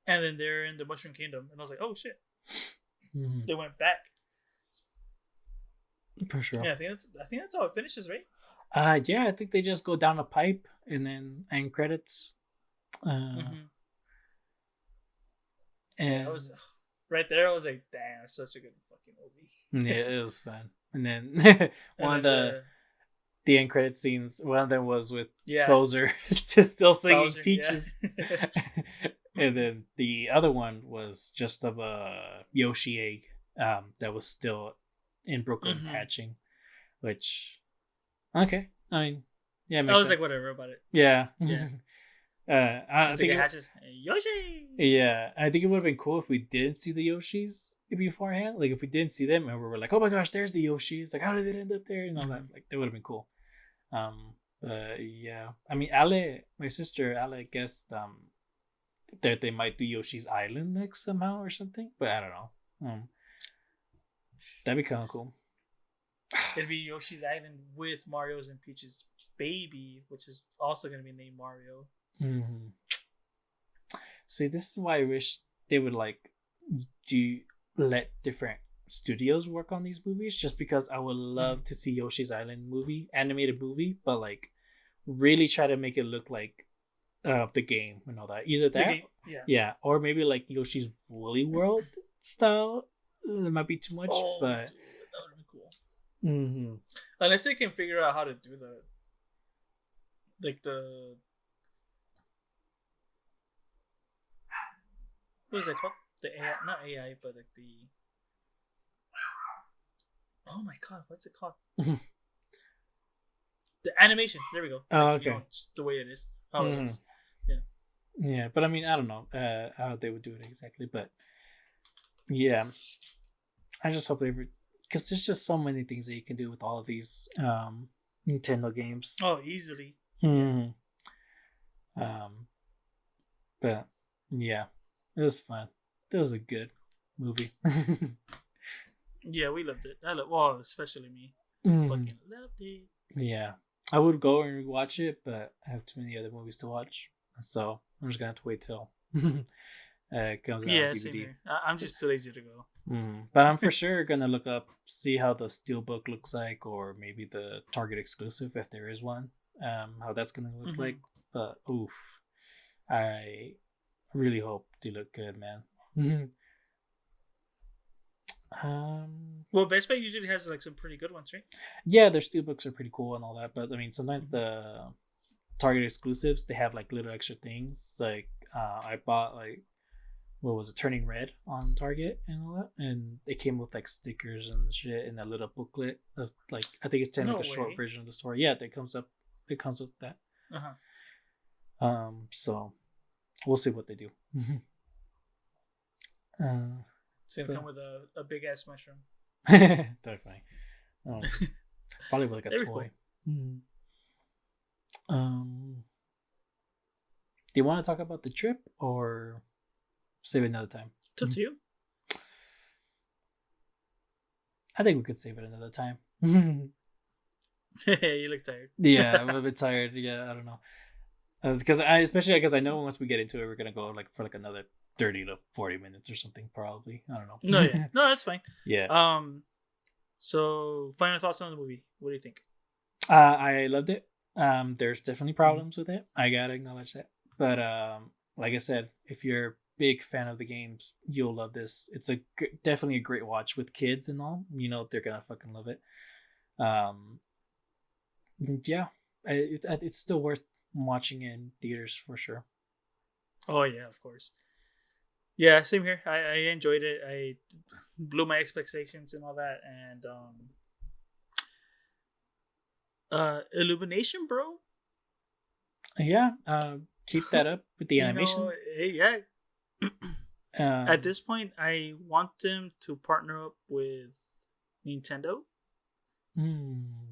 and then they're in the Mushroom Kingdom, and I was like, oh shit, they went back. For sure. Yeah, I think that's how it finishes, right? Yeah, I think they just go down a pipe and then end credits. And I was right there. I was like, "Damn, it's such a good fucking movie." Yeah, it was fun. And then one of the end credit scenes, one of them was with Bowser still singing Bowser, Peaches. Yeah. And then the other one was just of a Yoshi egg that was still in Brooklyn hatching, which okay, I mean, yeah, it makes sense. Like whatever about it. Yeah. I think it hatches Yoshi. Yeah, I think it would have been cool if we didn't see the Yoshis beforehand. Like if we didn't see them and we were like, "Oh my gosh, there's the Yoshis!" Like, how did it end up there? And all that. Like, that would have been cool. Yeah. I mean, my sister Ale guessed that they might do Yoshi's Island next somehow or something, but I don't know. That'd be kind of cool. It'd be Yoshi's Island with Mario's and Peach's baby, which is also going to be named Mario. See, this is why I wish they would like let different studios work on these movies, just because I would love to see Yoshi's Island animated movie, but like really try to make it look like the game and all that. Either that, yeah, or maybe like Yoshi's Woolly World style. It might be too much, but dude, that would be cool. Unless they can figure out how to do the what is it called? The AI, not AI, but like the. Oh my god, what's it called? The animation. There we go. Oh, okay. Just the way it is. How it is. Yeah. Yeah, but I mean, I don't know how they would do it exactly, but yeah, I just hope because there's just so many things that you can do with all of these Nintendo games. Oh, easily. But yeah, it was fun. It was a good movie. Yeah, we loved it. Well, especially me. Fucking loved it. Yeah, I would go and watch it, but I have too many other movies to watch, so I'm just gonna have to wait till it comes out on DVD. Same here. I'm just too lazy to go. But I'm for sure gonna look up, see how the Steelbook looks like, or maybe the Target exclusive if there is one. How that's gonna look like. But oof, I really hope they look good, man. Well, Best Buy usually has like some pretty good ones, right? Yeah, their Steelbooks are pretty cool and all that, but I mean, sometimes the Target exclusives, they have like little extra things. Like I bought like what was it, Turning Red on Target and all that, and it came with like stickers and shit and a little booklet of like I think it's No like a short way. version of the story. Yeah, that comes up. It comes with that. Uh-huh. So we'll see what they do. It's gonna come with a big ass mushroom. Definitely. Probably like a Very toy. cool. Do you want to talk about the trip or save it another time? It's up to you. I think we could save it another time. You look tired. Yeah, I'm a bit tired. Yeah, I don't know. Especially because I know once we get into it, we're gonna go like for like another 30 to 40 minutes or something. Probably. I don't know. No, yeah, no, that's fine. Yeah. So final thoughts on the movie. What do you think? I loved it. There's definitely problems with it. I gotta acknowledge that. But like I said, if you're a big fan of the games, you'll love this. It's definitely a great watch with kids and all. You know they're gonna fucking love it. Yeah, it's still worth watching in theaters for sure. Oh yeah, of course. Yeah, same here. I enjoyed it. I blew my expectations and all that, and illumination, bro. Yeah, keep that up with the animation. Yeah. Um, At this point, I want them to partner up with Nintendo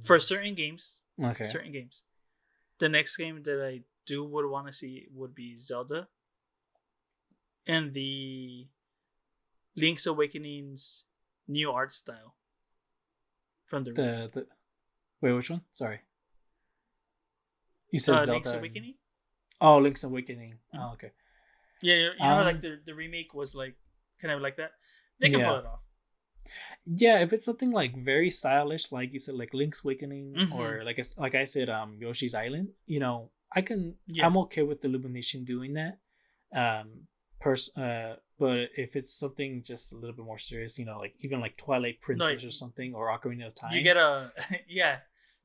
for certain games. Okay. Certain games. The next game that I would want to see would be Zelda, and the Link's Awakening's new art style from the wait, which one? Sorry, you said Zelda. Link's Awakening. Oh, Link's Awakening. Oh, okay. Yeah, you know, like the remake was like kind of like that. They can pull it off. Yeah, if it's something like very stylish, like you said, like Link's Awakening, or like I said, Yoshi's Island. You know, I can. Yeah. I'm okay with Illumination doing that. But if it's something just a little bit more serious, you know, like even like Twilight Princess or something, or Ocarina of Time, you get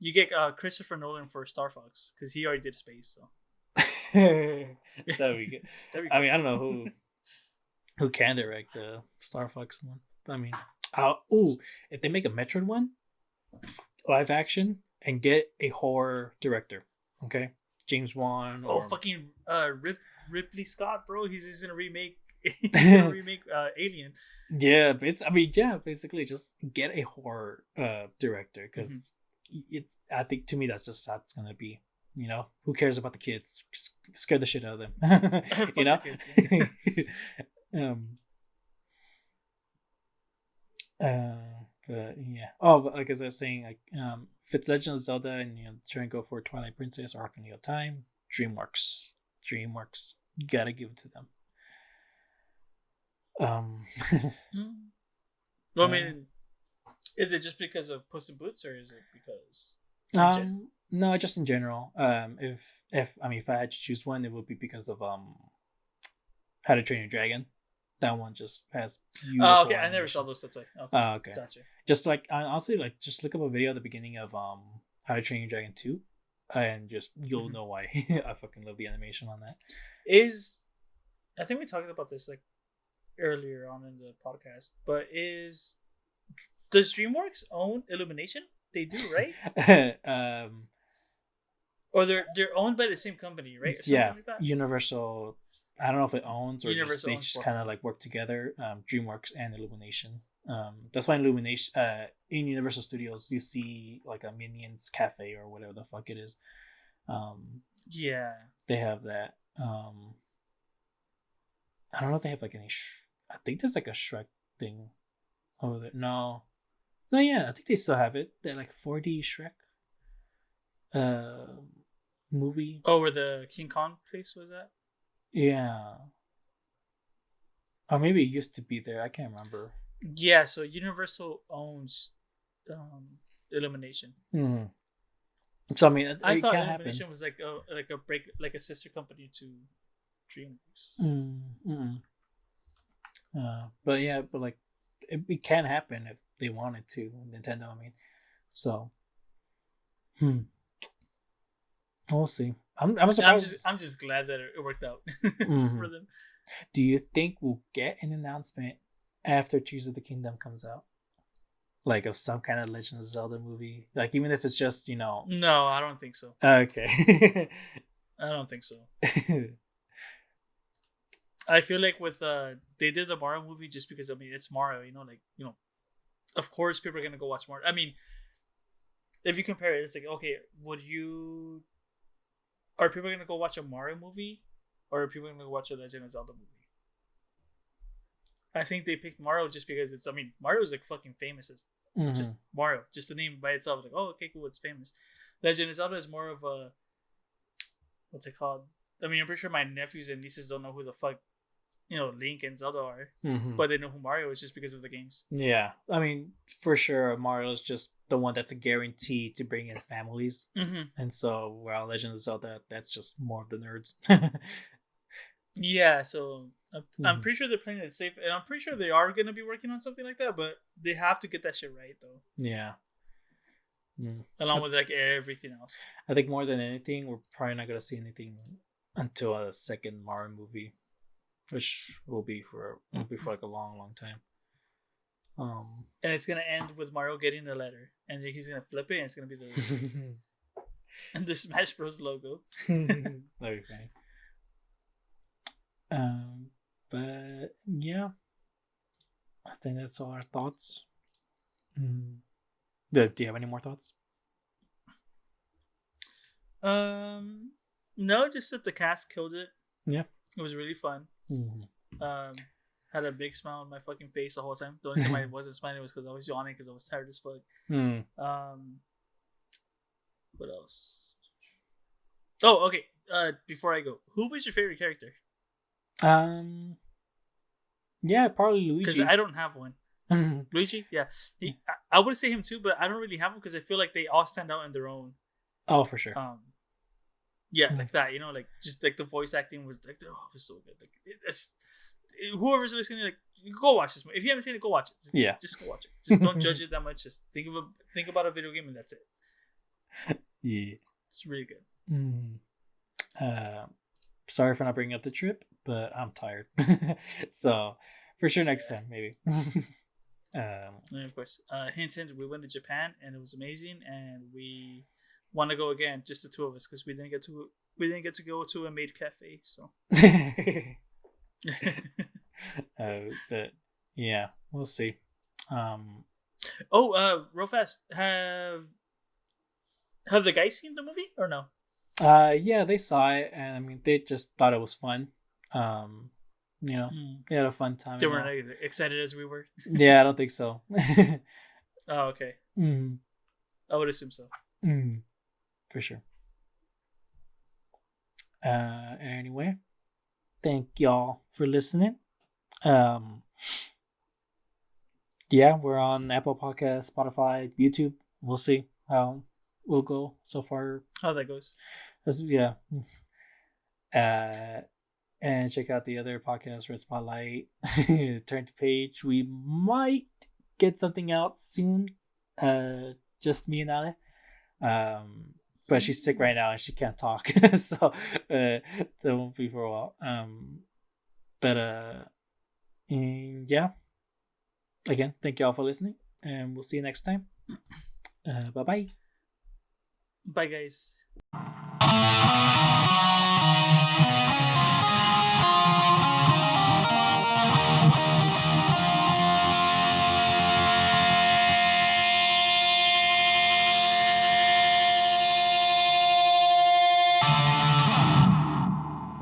you get Christopher Nolan for Star Fox because he already did space. So that'd be good. I mean, I don't know who can direct the Star Fox one. I mean, if they make a Metroid one, live action, and get a horror director, okay, James Wan. Fucking Ripley Scott, bro. He's gonna remake. He's gonna remake Alien. Yeah, basically just get a horror director because it's. I think to me that's just how it's gonna be. You know, who cares about the kids? Scare the shit out of them. You know. Kids, But yeah. Oh, but like as I was saying, like if it's Legend of Zelda and trying to go for Twilight Princess or Ocarina of Time, DreamWorks, you gotta give it to them. Well, I mean, is it just because of Puss in Boots, or is it because? No, just in general. If I had to choose one, it would be because of How to Train Your Dragon. That one just has beautiful. Oh, okay. I never saw those. That's like okay. Gotcha. Just like honestly, like just look up a video at the beginning of How to Train Your Dragon 2, and just you'll know why I fucking love the animation on that. I think we talked about this like earlier on in the podcast, but does DreamWorks own Illumination? They do, right? Or they're owned by the same company, right? Or something like that? Universal. I don't know if it owns or they just kind of like work together. DreamWorks and Illumination. That's why Illumination. In Universal Studios, you see like a Minions Cafe or whatever the fuck it is. Yeah, they have that. I don't know if they have like any. I think there's like a Shrek thing over there. No, yeah, I think they still have it. They're like 4D Shrek. Movie. Oh, where the King Kong place was at? Yeah. Or maybe it used to be there. I can't remember. Yeah, so Universal owns Illumination. Mm-hmm. So I mean, I thought Illumination was like a sister company to DreamWorks. Mm-hmm. But yeah, but like it can happen if they wanted to. Nintendo, I mean, so. We'll see. I'm surprised. I'm just glad that it worked out Mhm. for them. Do you think we'll get an announcement after Tears of the Kingdom comes out? Like of some kind of Legend of Zelda movie? Like even if it's just, No, I don't think so. Okay. I don't think so. I feel like with they did the Mario movie just because it's Mario, of course people are gonna go watch Mario. I mean, if you compare it, it's like okay, are people gonna go watch a Mario movie, or are people gonna go watch a Legend of Zelda movie? I think they picked Mario just because Mario is like fucking famous as just Mario, just the name by itself. Like, oh, okay, cool, it's famous. Legend of Zelda is more of a what's it called? I mean, I'm pretty sure my nephews and nieces don't know who the fuck Link and Zelda are, but they know who Mario is just because of the games. Yeah, I mean, for sure, Mario is just the one that's a guarantee to bring in families, and so while Legend of Zelda, that's just more of the nerds. Yeah, so I'm pretty sure they're playing it safe, and I'm pretty sure they are gonna be working on something like that, but they have to get that shit right though. Yeah. Along with like everything else. I think more than anything, we're probably not gonna see anything until a second Mario movie, which will be for like a long, long time. And it's gonna end with Mario getting a letter, and then he's gonna flip it, and it's gonna be the Smash Bros logo. That'd be funny. But yeah, I think that's all our thoughts. Do you have any more thoughts? No, just that the cast killed it. Yeah, it was really fun. Had a big smile on my fucking face the whole time. The only time I wasn't smiling was because I was yawning because I was tired as fuck. What else? Oh, okay. Before I go, who was your favorite character? Yeah, probably Luigi. Because I don't have one. Luigi, yeah, I would say him too, but I don't really have him because I feel like they all stand out in their own. Oh, for sure. Yeah, like that, like just like the voice acting was like, oh, it was so good. Like whoever's listening, like go watch this movie. If you haven't seen it, go watch it. Just go watch it. Just don't judge it that much. Just think about a video game and that's it. Yeah, it's really good. Sorry for not bringing up the trip, but I'm tired. So for sure next time maybe. And of course, hint, we went to Japan and it was amazing, and we want to go again, just the two of us, because we didn't get to go to a maid cafe. So, but yeah, we'll see. Real fast, have the guys seen the movie or no? Yeah, they saw it, and I mean, they just thought it was fun. They had a fun time. They weren't excited as we were. Yeah, I don't think so. Oh, okay. I would assume so. For sure. Anyway, thank y'all for listening. Yeah, we're on Apple Podcasts, Spotify, YouTube. We'll see how we'll go so far. How that goes. Yeah. And check out the other podcast, Red Spotlight, Turn to Page. We might get something out soon. Just me and Ale. But she's sick right now and she can't talk. So it won't be for a while. And yeah. Again, thank y'all for listening. And we'll see you next time. Bye-bye. Bye, guys.